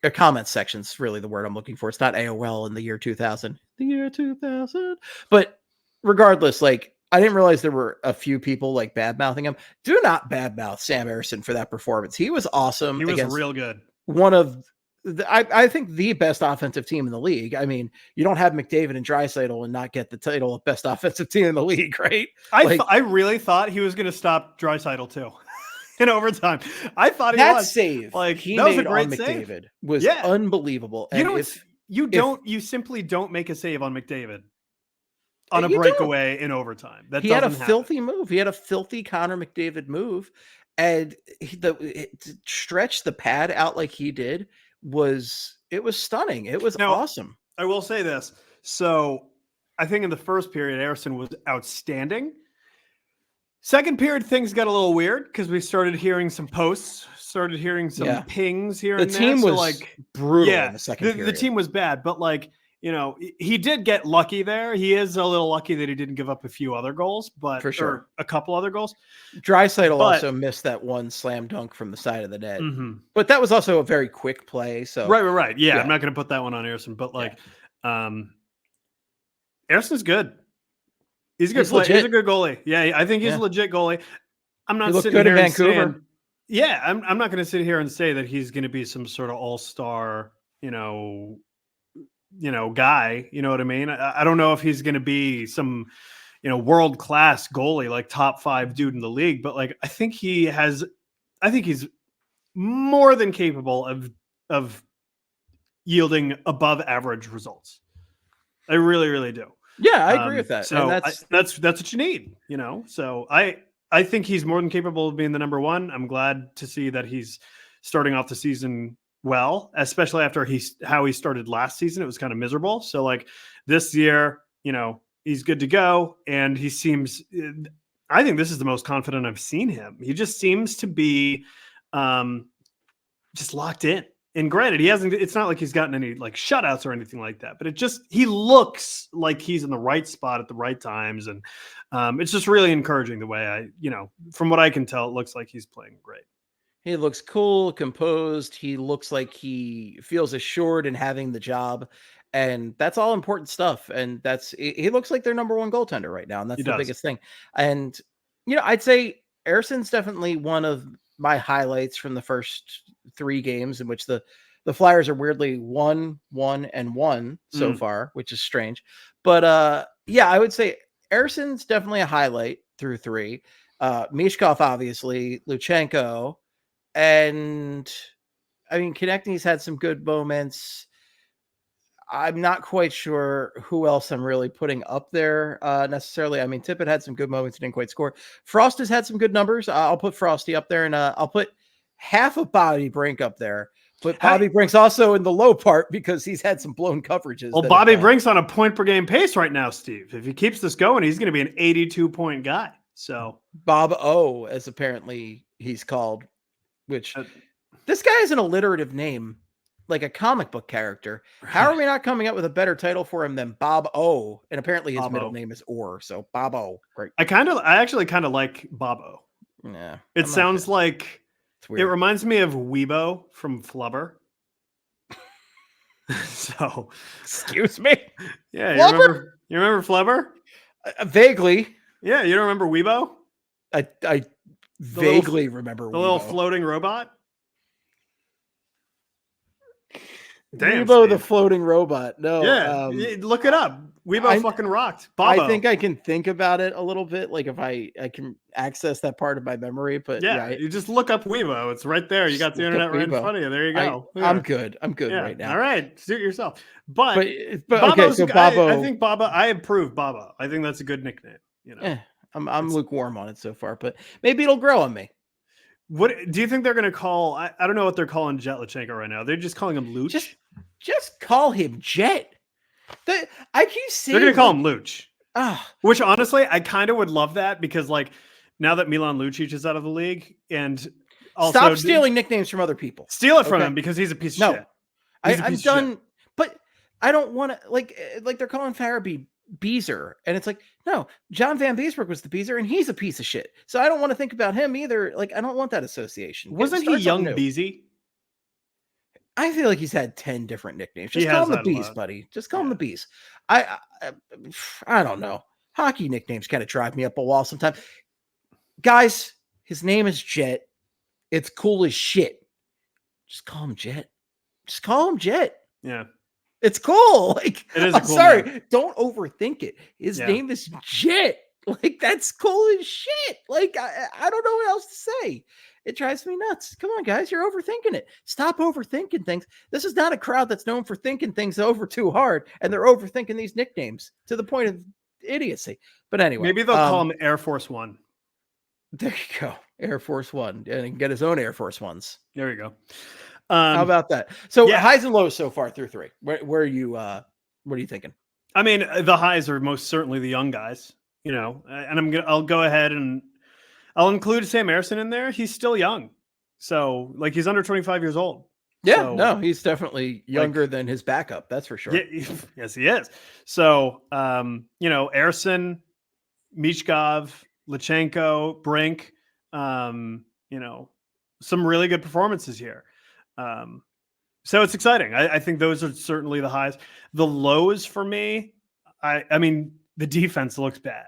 a comment section's really the word I'm looking for. It's not AOL in the year 2000. The year 2000. But regardless, like, I didn't realize there were a few people like bad mouthing him. Do not bad mouth Sam Ersson for that performance. He was awesome. He was real good. One of I think the best offensive team in the league. I mean, you don't have McDavid and Draisaitl and not get the title of best offensive team in the league, right? I really thought he was going to stop Draisaitl too in overtime. I thought that save, like he that made was a great on McDavid save. Was unbelievable. And you simply don't make a save on McDavid on a breakaway in overtime. That he had a filthy move. He had a filthy Connor McDavid move, and to stretch the pad out like he did was stunning. It was awesome. I will say this. So I think in the first period, Ersson was outstanding. Second period, things got a little weird because we started hearing some posts, started hearing some pings here and there. The team was like brutal in the second period. The team was bad, but like, he did get lucky there. He is a little lucky that he didn't give up a few other goals, but for sure, a couple other goals. Draisaitl also missed that one slam dunk from the side of the net, but that was also a very quick play. So right. Yeah, I'm not going to put that one on Ersson, but like, Ersson's good. He's a good player. He's a good goalie. Yeah, I think he's a legit goalie. I'm not sitting here in Vancouver. I'm not going to sit here and say that he's going to be some sort of all-star, guy, you know what I mean? I don't know if he's going to be some, world-class goalie, like top 5 dude in the league, but like, I think he's more than capable of yielding above average results. I really, really do. Yeah, I agree with that. So that's what you need, So I think he's more than capable of being the number one. I'm glad to see that he's starting off the season well, especially after how he started last season. It was kind of miserable. So like this year, he's good to go. And he seems, I think this is the most confident I've seen him. He just seems to be just locked in. And granted, it's not like he's gotten any like shutouts or anything like that, but he looks like he's in the right spot at the right times. And it's just really encouraging the way from what I can tell, it looks like he's playing great. He looks cool, composed. He looks like he feels assured in having the job. And that's all important stuff. And he looks like their number one goaltender right now. And that's the biggest thing. And, I'd say Ersson's definitely one of my highlights from the first 3 games in which the Flyers are weirdly 1-1-1 so far, which is strange. But I would say Ersson's definitely a highlight through 3. Michkov, obviously, Luchanko. And I mean, Konechny's had some good moments. I'm not quite sure who else I'm really putting up there necessarily. I mean, Tippett had some good moments, didn't quite score. Frost has had some good numbers. I'll put Frosty up there, and I'll put half of Bobby Brink up there. But Bobby Brink's also in the low part because he's had some blown coverages. Well, Bobby Brink's on a point per game pace right now, Steve. If he keeps this going, he's going to be an 82-point guy. So Bob O, as apparently he's called, which this guy is an alliterative name, like a comic book character. How are we not coming up with a better title for him than Bob O? And apparently his middle name is Orr, so Bob O. Great. I actually kind of like Bob O. Yeah, it sounds like it reminds me of Weebo from Flubber. So, excuse me. Yeah, you remember Flubber? Vaguely. Yeah, you don't remember Weebo? I vaguely remember the little floating robot. Damn, Weebo the floating robot. No, yeah, look it up. Weebo fucking rocked. Bobo. I think I can think about it a little bit, like if I can access that part of my memory. But yeah, you just look up Weebo. It's right there. You got the internet right in front of you. There you go. I'm good. I'm good right now. All right, suit yourself. But okay, so Bobo. I think Baba. I approve Baba. I think that's a good nickname. You know, I'm lukewarm on it so far, but maybe it'll grow on me. What do you think they're going to call? I don't know what they're calling Jett Luchanko right now. They're just calling him Luch. Just call him Jett. I keep seeing they're going to call him Luch. Which honestly, I kind of would love that because like now that Milan Lucic is out of the league and also stop stealing nicknames from other people. Steal it from him because he's a piece of shit. I'm done. But I don't want to like they're calling Farabee Beezer, and it's like, no, John Van Beesbrook was the Beezer, and he's a piece of shit. So I don't want to think about him either. Like, I don't want that association. Wasn't he Young Beezy? I feel like he's had 10 different nicknames. Just call him the Bees, buddy. Just call him the Bees. I don't know. Hockey nicknames kind of drive me up a wall sometimes. Guys, his name is Jett. It's cool as shit. Just call him Jett. Just call him Jett. Yeah. It's cool. Like, it is I'm cool sorry. name. Don't overthink it. His name is Jett. Like, that's cool as shit. Like, I don't know what else to say. It drives me nuts. Come on, guys. You're overthinking it. Stop overthinking things. This is not a crowd that's known for thinking things over too hard, and they're overthinking these nicknames to the point of idiocy. But anyway. Maybe they'll call him Air Force One. There you go. Air Force One. And he can get his own Air Force Ones. There you go. How about that? So highs and lows so far through 3. Where are you what are you thinking? I mean, the highs are most certainly the young guys, you know, and I'll go ahead and I'll include Sam Ersson in there. He's still young. So like he's under 25 years old. Yeah, so, no, he's definitely younger than his backup. That's for sure. Yeah, yes, he is. So, you know, Ersson, Michkov, Luchanko, Brink, you know, some really good performances here. So it's exciting. I think those are certainly the highs. The lows for me, I mean, the defense looks bad.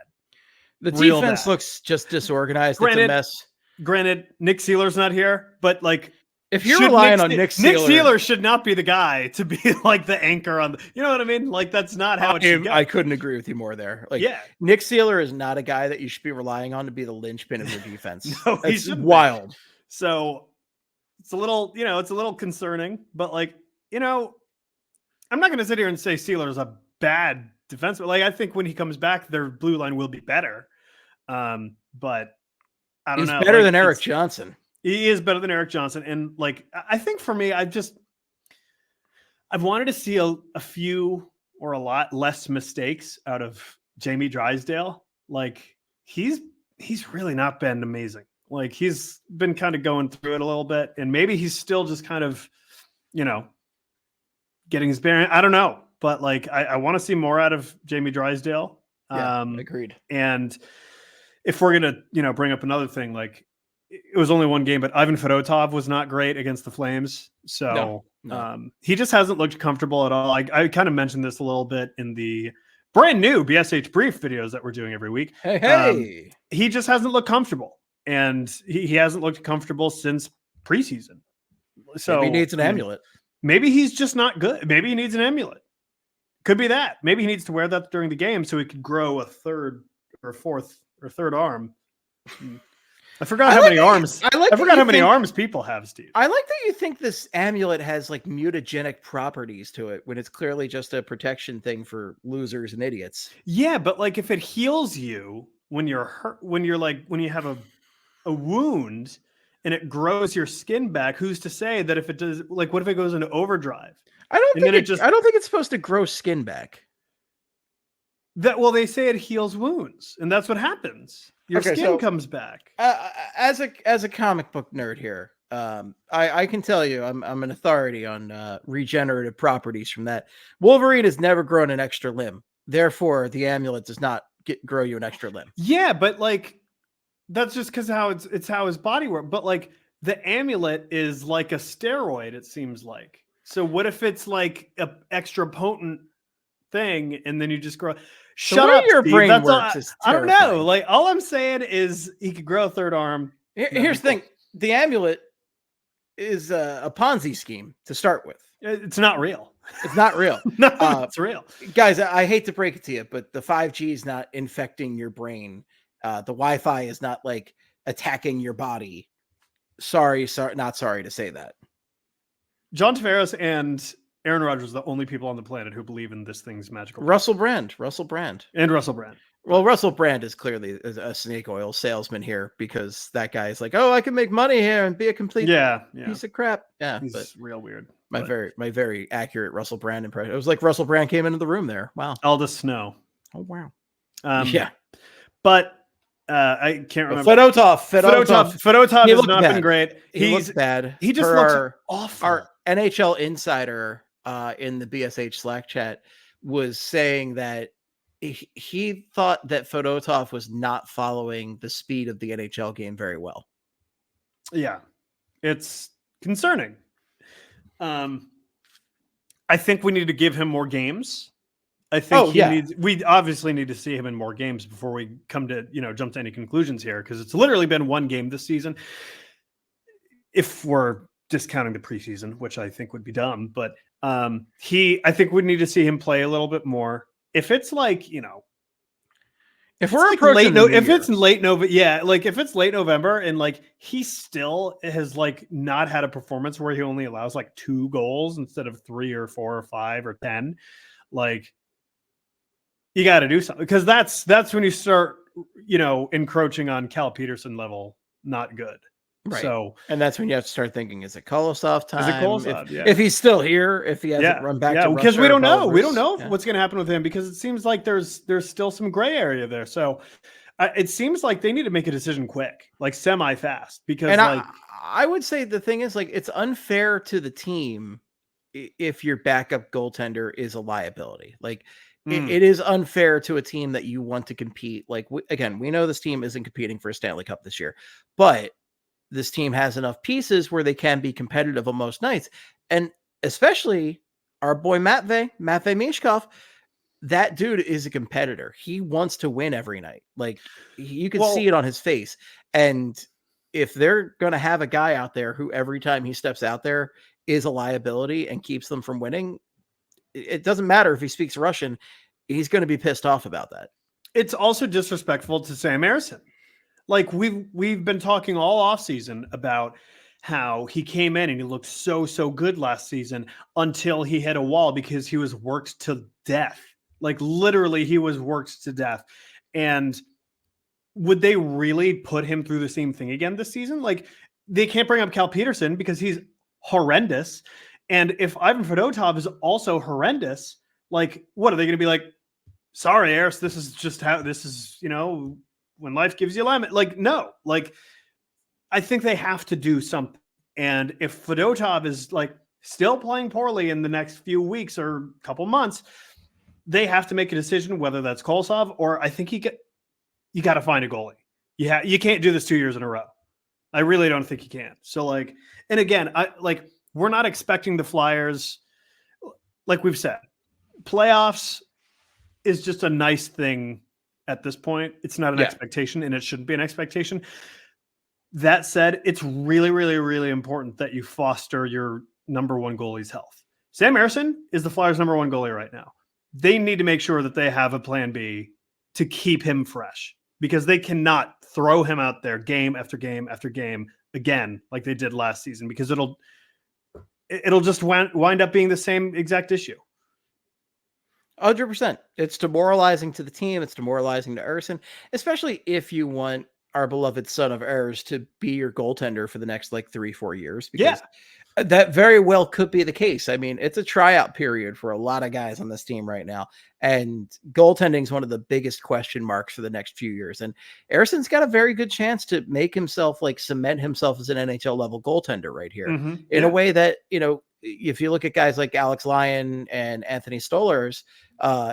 The defense looks just disorganized. It's a mess. Granted, Nick Seeler's not here, but like, if you're relying on Nick Seeler should not be the guy to be like the anchor on the, you know what I mean? Like that's not how it should go. I couldn't agree with you more there. Like, Nick Seeler is not a guy that you should be relying on to be the linchpin of your defense. No, he's wild. So it's a little, you know, it's a little concerning, but like, you know, I'm not going to sit here and say Seeler's a bad defenseman. Like, I think when he comes back, their blue line will be better. But I don't know. He's better than Eric Johnson. He is better than Eric Johnson. And like, I think for me, I've wanted to see a few or a lot less mistakes out of Jamie Drysdale. Like he's really not been amazing. Like he's been kind of going through it a little bit and maybe he's still just kind of, you know, getting his bearing. I don't know, but like, I want to see more out of Jamie Drysdale. Agreed. And if we're going to, you know, bring up another thing, like it was only one game, but Ivan Fedotov was not great against the Flames. So no. He just hasn't looked comfortable at all. I kind of mentioned this a little bit in the brand new BSH brief videos that we're doing every week. Hey. He just hasn't looked comfortable and he hasn't looked comfortable since preseason. So maybe he needs an amulet. Maybe he's just not good. Maybe he needs an amulet. Could be that. Maybe he needs to wear that during the game so he could grow a third or fourth or third arm. I forgot how many arms. I forgot how many arms people have, Steve. I like that you think this amulet has like mutagenic properties to it when it's clearly just a protection thing for losers and idiots. Yeah, but like if it heals you when you're hurt, when you have a wound and it grows your skin back, who's to say that if it does, like, what if it goes into overdrive? I don't think it's supposed to grow skin back. Well, they say it heals wounds, and that's what happens. Your skin comes back. As a comic book nerd here, I can tell you I'm an authority on regenerative properties from that. Wolverine has never grown an extra limb. Therefore, the amulet does not grow you an extra limb. Yeah, but like that's just because it's how his body works. But like the amulet is like a steroid, it seems like. So what if it's like an extra potent thing, and then you just grow? Shut up, your Steve. brain That's works. I don't know. Like all I'm saying is he could grow a third arm. Here's the thing: the amulet is a Ponzi scheme to start with. It's not real. It's not real. No, it's real. Guys, I hate to break it to you, but the 5G is not infecting your brain. The Wi-Fi is not like attacking your body. Sorry, not sorry to say that. John Tavares and Aaron Rodgers are the only people on the planet who believe in this thing's magical. Russell Brand. And Russell Brand. Well, Russell Brand is clearly a snake oil salesman here because that guy is like, oh, I can make money here and be a complete piece of crap. Yeah, he's real weird. My very accurate Russell Brand impression. It was like Russell Brand came into the room there. Wow. Aldous Snow. Oh wow. Yeah, but I can't remember. Fedotov has not been great. He looks bad. He just looks awful. Our NHL insider in the BSH Slack chat was saying that he thought that Fedotov was not following the speed of the NHL game very well. Yeah, it's concerning. I think we need to give him more games. I think we obviously need to see him in more games before we come to, jump to any conclusions here, because it's literally been one game this season. If we're discounting the preseason, which I think would be dumb, but I think we need to see him play a little bit more. If it's like, if we're approaching if it's late November and like he still has like not had a performance where he only allows like 2 goals instead of 3 or 4 or 5 or 10, like you got to do something, because that's when you start, encroaching on Cal Peterson level, not good. Right. So, and that's when you have to start thinking, is it Kolosov time? Is it Kolosov? If he's still here, if he hasn't run back to because Russia, we don't know. We don't know what's going to happen with him, because it seems like there's still some gray area there. So it seems like they need to make a decision quick, like semi-fast, because I would say the thing is, like, it's unfair to the team if your backup goaltender is a liability. Like, it is unfair to a team that you want to compete. Like, again, we know this team isn't competing for a Stanley Cup this year, but this team has enough pieces where they can be competitive on most nights. And especially our boy Matvei Michkov, that dude is a competitor. He wants to win every night. Like, you can see it on his face. And if they're going to have a guy out there who every time he steps out there is a liability and keeps them from winning, it doesn't matter if he speaks Russian, he's going to be pissed off about that. It's also disrespectful to Sam Ersson. Like, we've been talking all offseason about how he came in and he looked so good last season until he hit a wall because he was worked to death. Like, literally, he was worked to death. And would they really put him through the same thing again this season? Like, they can't bring up Cal Peterson because he's horrendous. And if Ivan Fedotov is also horrendous, like, what are they going to be like? Sorry, Ers, this is just how this is, when life gives you lemon. Like, no, like, I think they have to do something. And if Fedotov is like still playing poorly in the next few weeks or couple months, they have to make a decision whether that's Kolosov or I think you got to find a goalie. You can't do this 2 years in a row. I really don't think you can. So, like, and again, we're not expecting the Flyers, like we've said, playoffs is just a nice thing. At this point, it's not an expectation, and it shouldn't be an expectation. That said, it's really, really, really important that you foster your number one goalie's health. Sam Ersson is the Flyers' number one goalie right now. They need to make sure that they have a plan B to keep him fresh, because they cannot throw him out there game after game after game again like they did last season, because it'll just wind up being the same exact issue. 100%. It's demoralizing to the team. It's demoralizing to Ersson, especially if you want our beloved son of Ayers to be your goaltender for the next like 3-4 years, Yeah. because that very well could be the case. I mean, it's a tryout period for a lot of guys on this team right now, and goaltending is one of the biggest question marks for the next few years. And Ersson's got a very good chance to make himself, like, cement himself as an NHL level goaltender right here in a way that, you know, if you look at guys like Alex Lyon and Anthony Stolarz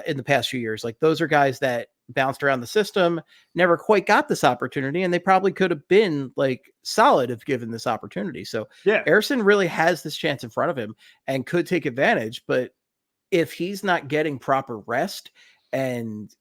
in the past few years, like, those are guys that bounced around the system, never quite got this opportunity, and they probably could have been like solid if given this opportunity. So Ersson really has this chance in front of him and could take advantage. But if he's not getting proper rest and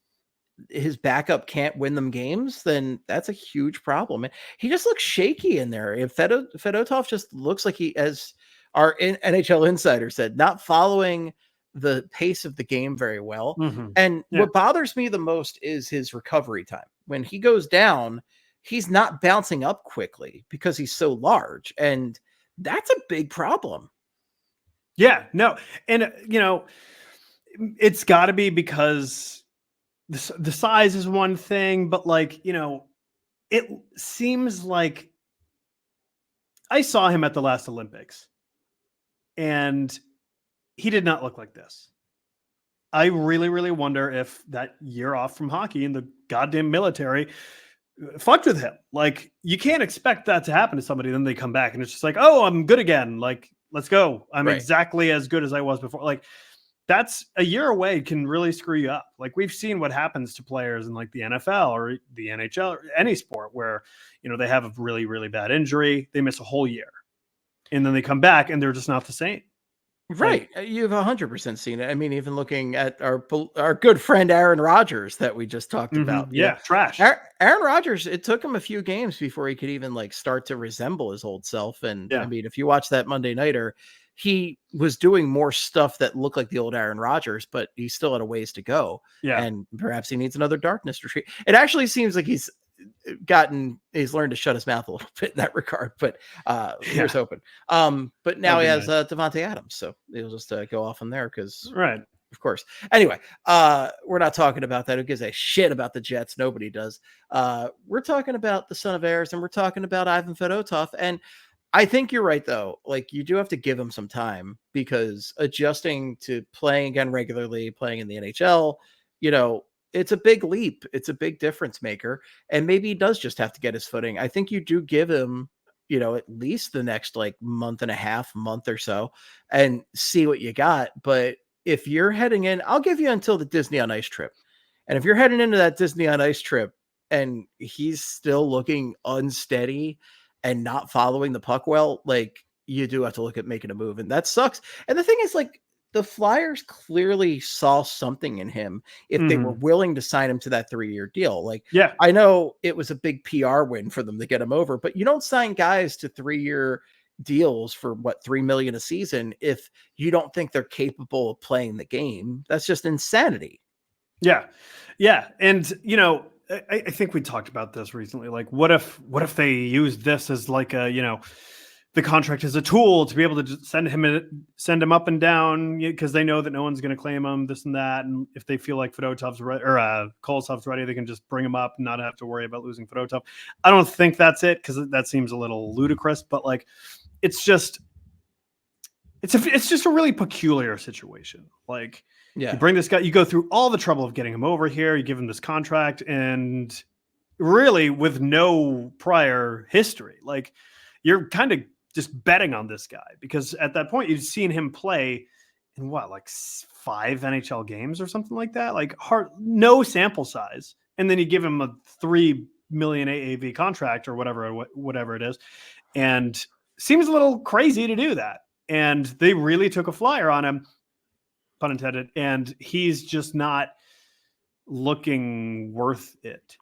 his backup can't win them games, then that's a huge problem. And he just looks shaky in there. If Fedotov just looks like he, as our NHL insider said, not following the pace of the game very well. And what bothers me the most is his recovery time. When he goes down, he's not bouncing up quickly because he's so large. And that's a big problem. Yeah, no. And, you know, it's got to be because the size is one thing, but, like, you know, it seems like I saw him at the last Olympics and he did not look like this. I really, really wonder if that year off from hockey and the goddamn military fucked with him. Like, you can't expect that to happen to somebody. Then they come back and it's just like, oh, I'm good again. Like, let's go. I'm exactly as good as I was before. Like, that's a year away can really screw you up. Like, we've seen what happens to players in like the NFL or the NHL or any sport where, you know, they have a really, really bad injury. They miss a whole year and then they come back and they're just not the same. Right. You've 100% seen it. I mean, even looking at our good friend Aaron Rodgers that we just talked about. Yeah, trash. Aaron Rodgers, it took him a few games before he could even like start to resemble his old self. And I mean, if you watch that Monday Nighter, he was doing more stuff that looked like the old Aaron Rodgers, but he still had a ways to go. Yeah. And perhaps he needs another darkness retreat. It actually seems like he's learned to shut his mouth a little bit in that regard, but here's hoping. But now he has Devontae Adams, so he'll just go off from there because of course. Anyway, we're not talking about that. Who gives a shit about the Jets? Nobody does. We're talking about the son of Ayers, and we're talking about Ivan Fedotov. And I think you're right, though. Like, you do have to give him some time because adjusting to playing again regularly, playing in the NHL, you know, it's a big leap. It's a big difference maker. And maybe he does just have to get his footing. I think you do give him, you know, at least the next like month or so and see what you got. But if you're heading in, I'll give you until the Disney on Ice trip. And if you're heading into that Disney on Ice trip and he's still looking unsteady and not following the puck well, like, you do have to look at making a move. And that sucks. And the thing is, like, the Flyers clearly saw something in him if they were willing to sign him to that 3-year deal. Like, I know it was a big PR win for them to get him over, but you don't sign guys to 3-year deals for what, $3 million a season if you don't think they're capable of playing the game. That's just insanity. Yeah. And, you know, I think we talked about this recently. Like, what if they use this as like a, you know, the contract as a tool to be able to just send him up and down because they know that no one's going to claim him, this and that. And if they feel like Fedotov's ready or Kolosov's ready, they can just bring him up and not have to worry about losing Fedotov. I don't think that's it because that seems a little ludicrous. But like, it's just a really peculiar situation. Like, you bring this guy, you go through all the trouble of getting him over here, you give him this contract, and really with no prior history, like, you're kind of just betting on this guy because at that point you've seen him play in like 5 NHL games or something like that, like no sample size. And then you give him a $3 million AAV contract or whatever it is. And seems a little crazy to do that. And they really took a flyer on him, pun intended. And he's just not looking worth it.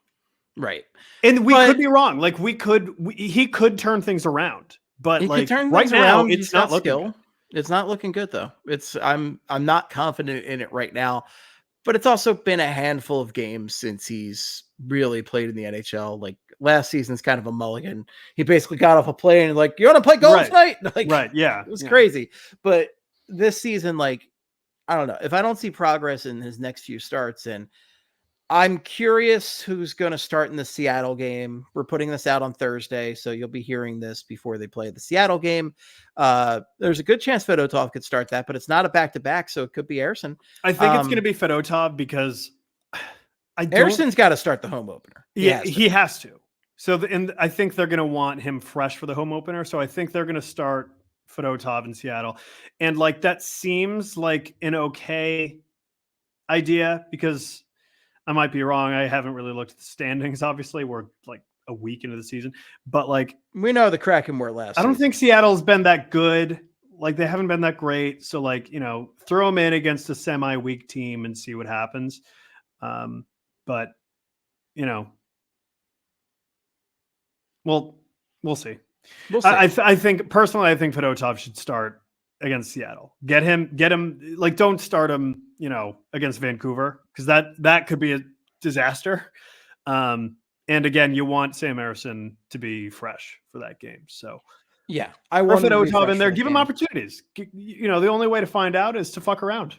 Right. And we could be wrong. Like, he could turn things around. But like right now, it's not looking good. It's not looking good though. I'm not confident in it right now, but it's also been a handful of games since he's really played in the NHL. Like, last season's kind of a mulligan. He basically got off a plane and like, you want to play golf tonight? Like, it was crazy. But this season, like, I don't know if I don't see progress in his next few starts, and I'm curious who's going to start in the Seattle game. We're putting this out on Thursday, so you'll be hearing this before they play the Seattle game. There's a good chance Fedotov could start that, but it's not a back-to-back, so it could be Ersson. I think it's going to be Fedotov because Ersson's got to start the home opener. He has to. So, and I think they're going to want him fresh for the home opener. So I think they're going to start Fedotov in Seattle. And like, that seems like an okay idea because I might be wrong. I haven't really looked at the standings. Obviously, we're like a week into the season, but like, we know the Kraken were last. I don't think Seattle's been that good. Like, they haven't been that great. So like, throw them in against a semi-weak team and see what happens. But we'll see. I think personally, I think Fedotov should start against Seattle. Get him. Like, don't start him, against Vancouver because that could be a disaster. And again, you want Sam Ersson to be fresh for that game. So yeah, I want Fedotov in there. Give him opportunities. The only way to find out is to fuck around.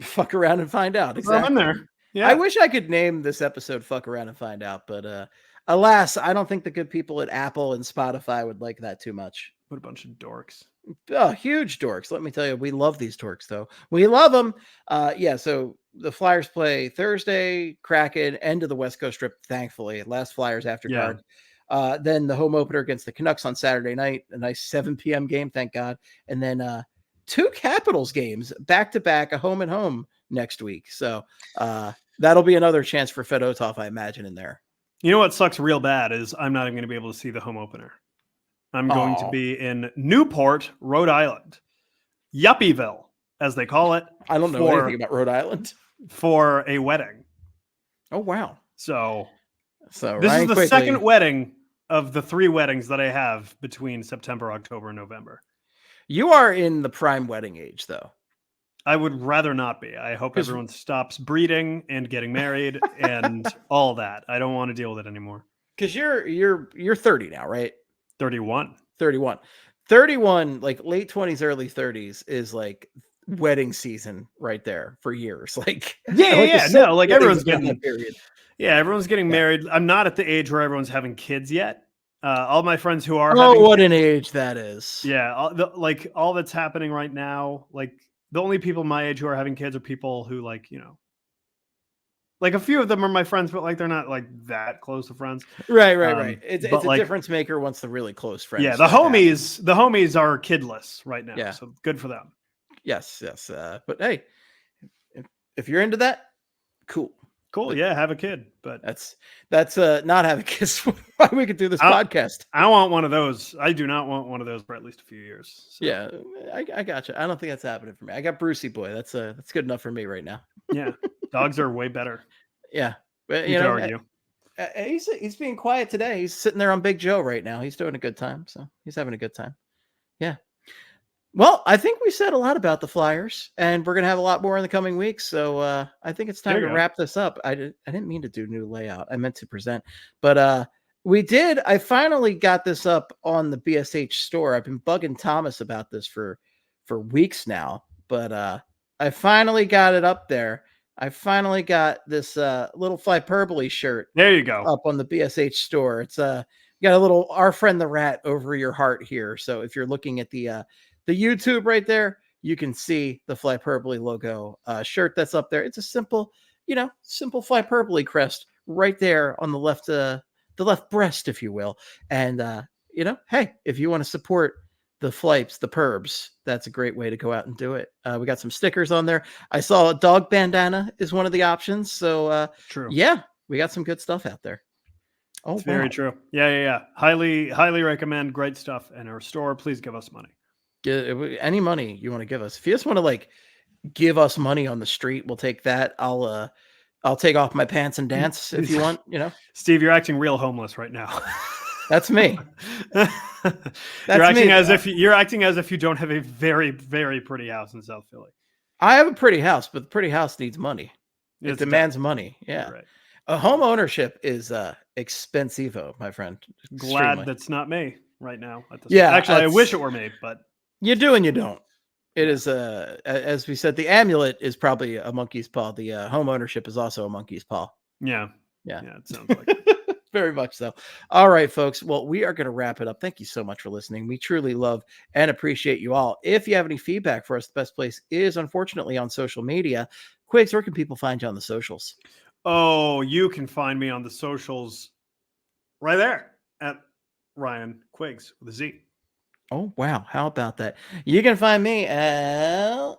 Fuck around and find out. Exactly. I'm in there. Yeah. I wish I could name this episode "Fuck Around and Find Out," but alas, I don't think the good people at Apple and Spotify would like that too much. What a bunch of dorks. Oh, huge dorks. Let me tell you, we love these dorks, though. We love them. So the Flyers play Thursday, Kraken, end of the West Coast trip, thankfully. Last Flyers after dark. Then the home opener against the Canucks on Saturday night, a nice 7 p.m. game, thank God. And then 2 Capitals games, back-to-back, a home and home next week. So that'll be another chance for Fedotov, I imagine, in there. You know what sucks real bad is I'm not even going to be able to see the home opener. I'm going to be in Newport, Rhode Island. Yuppieville, as they call it. I don't know anything about Rhode Island. For a wedding. Oh, wow. So this Ryan is the Quigley, second wedding of the 3 weddings that I have between September, October, and November. You are in the prime wedding age, though. I would rather not be. I hope everyone stops breeding and getting married and all that. I don't want to deal with it anymore. Because you're 30 now, right? 31, like late 20s, early 30s is like wedding season right there for years. Like, everyone's getting married. I'm not at the age where everyone's having kids yet. All my friends who are what an age that is. Yeah, all that's happening right now, like the only people my age who are having kids are people who like a few of them are my friends, but like they're not like that close of friends. Right. It's a difference maker once the really close friends. Yeah, the homies are kidless right now. Yeah. So good for them. Yes. But hey, if you're into that, cool. But yeah, have a kid. But that's not have a kid. Why we could do this podcast. I want one of those. I do not want one of those for at least a few years. So. Yeah, I gotcha. I don't think that's happening for me. I got Brucey boy. That's good enough for me right now. Yeah, dogs are way better. Yeah, but you know, argue. He's being quiet today. He's sitting there on Big Joe right now. He's doing a good time, so he's having a good time. Yeah. Well, I think we said a lot about the Flyers, and we're gonna have a lot more in the coming weeks. So I think it's time to wrap this up. I didn't mean to do new layout. I meant to present, but we did. I finally got this up on the BSH store. I've been bugging Thomas about this for weeks now, but I finally got it up there. I finally got this little Flyperbole shirt. There you go. Up on the BSH store. It's got a little "Our Friend the Rat" over your heart here. So if you're looking at the YouTube right there, you can see the Flyperbole logo shirt that's up there. It's a simple Flyperbole crest right there on the left breast, if you will. And hey, if you want to support the Flypes, the Perbs, that's a great way to go out and do it. We got some stickers on there. I saw a dog bandana is one of the options. So true. Yeah, we got some good stuff out there. Oh, it's very true. Yeah. Highly recommend. Great stuff. And our store, please give us money. Any money you want to give us. If you just want to give us money on the street, we'll take that. I'll take off my pants and dance if you want. Steve, you're acting real homeless right now. That's me. You're acting as if you don't have a very, very pretty house in South Philly. I have a pretty house, but the pretty house needs money. It demands money. Yeah. Right. A home ownership is expensivo, my friend. Glad that's not me right now. Actually, I wish it were me, but you do and you don't. It is as we said, the amulet is probably a monkey's paw. The home ownership is also a monkey's paw. Yeah. Yeah. It sounds like it. Very much so. All right, folks. Well, we are going to wrap it up. Thank you so much for listening. We truly love and appreciate you all. If you have any feedback for us, the best place is unfortunately on social media. Quigz, where can people find you on the socials? Oh, you can find me on the socials right there at Ryan Quigz with a Z. Oh, wow. How about that? You can find me at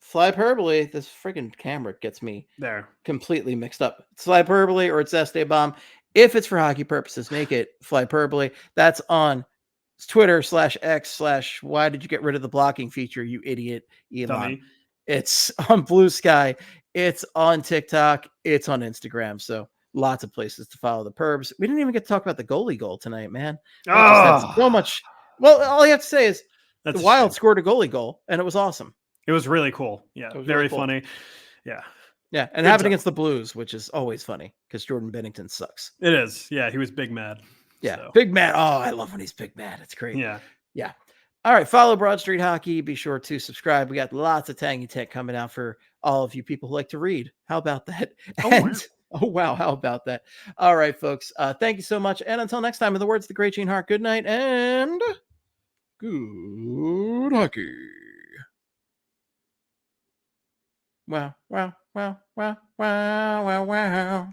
Flyperbole. This freaking camera gets me There. completely mixed up. It's Flyperbole or it's Esteban. If it's for hockey purposes, make it Flyperbole. That's on Twitter /X/ why did you get rid of the blocking feature, you idiot, Elon? Dummy. It's on Blue Sky. It's on TikTok. It's on Instagram. So lots of places to follow the Perbs. We didn't even get to talk about the goalie goal tonight, man. Just had so much. Well, all you have to say is the Wild scored a goalie goal, and it was awesome. It was really cool. Yeah, very really cool. Funny. Yeah. Yeah, and happened against the Blues, which is always funny because Jordan Bennington sucks. It is. Yeah, he was big mad. Yeah, so. Big mad. Oh, I love when he's big mad. It's great. Yeah. Yeah. All right, follow Broad Street Hockey. Be sure to subscribe. We got lots of Tangy Tech coming out for all of you people who like to read. How about that? Oh, wow. How about that? All right, folks. Thank you so much. And until next time, in the words of the great Gene Hart, good night and good hockey. Wow, wow, wow, wow, wow, wow, wow.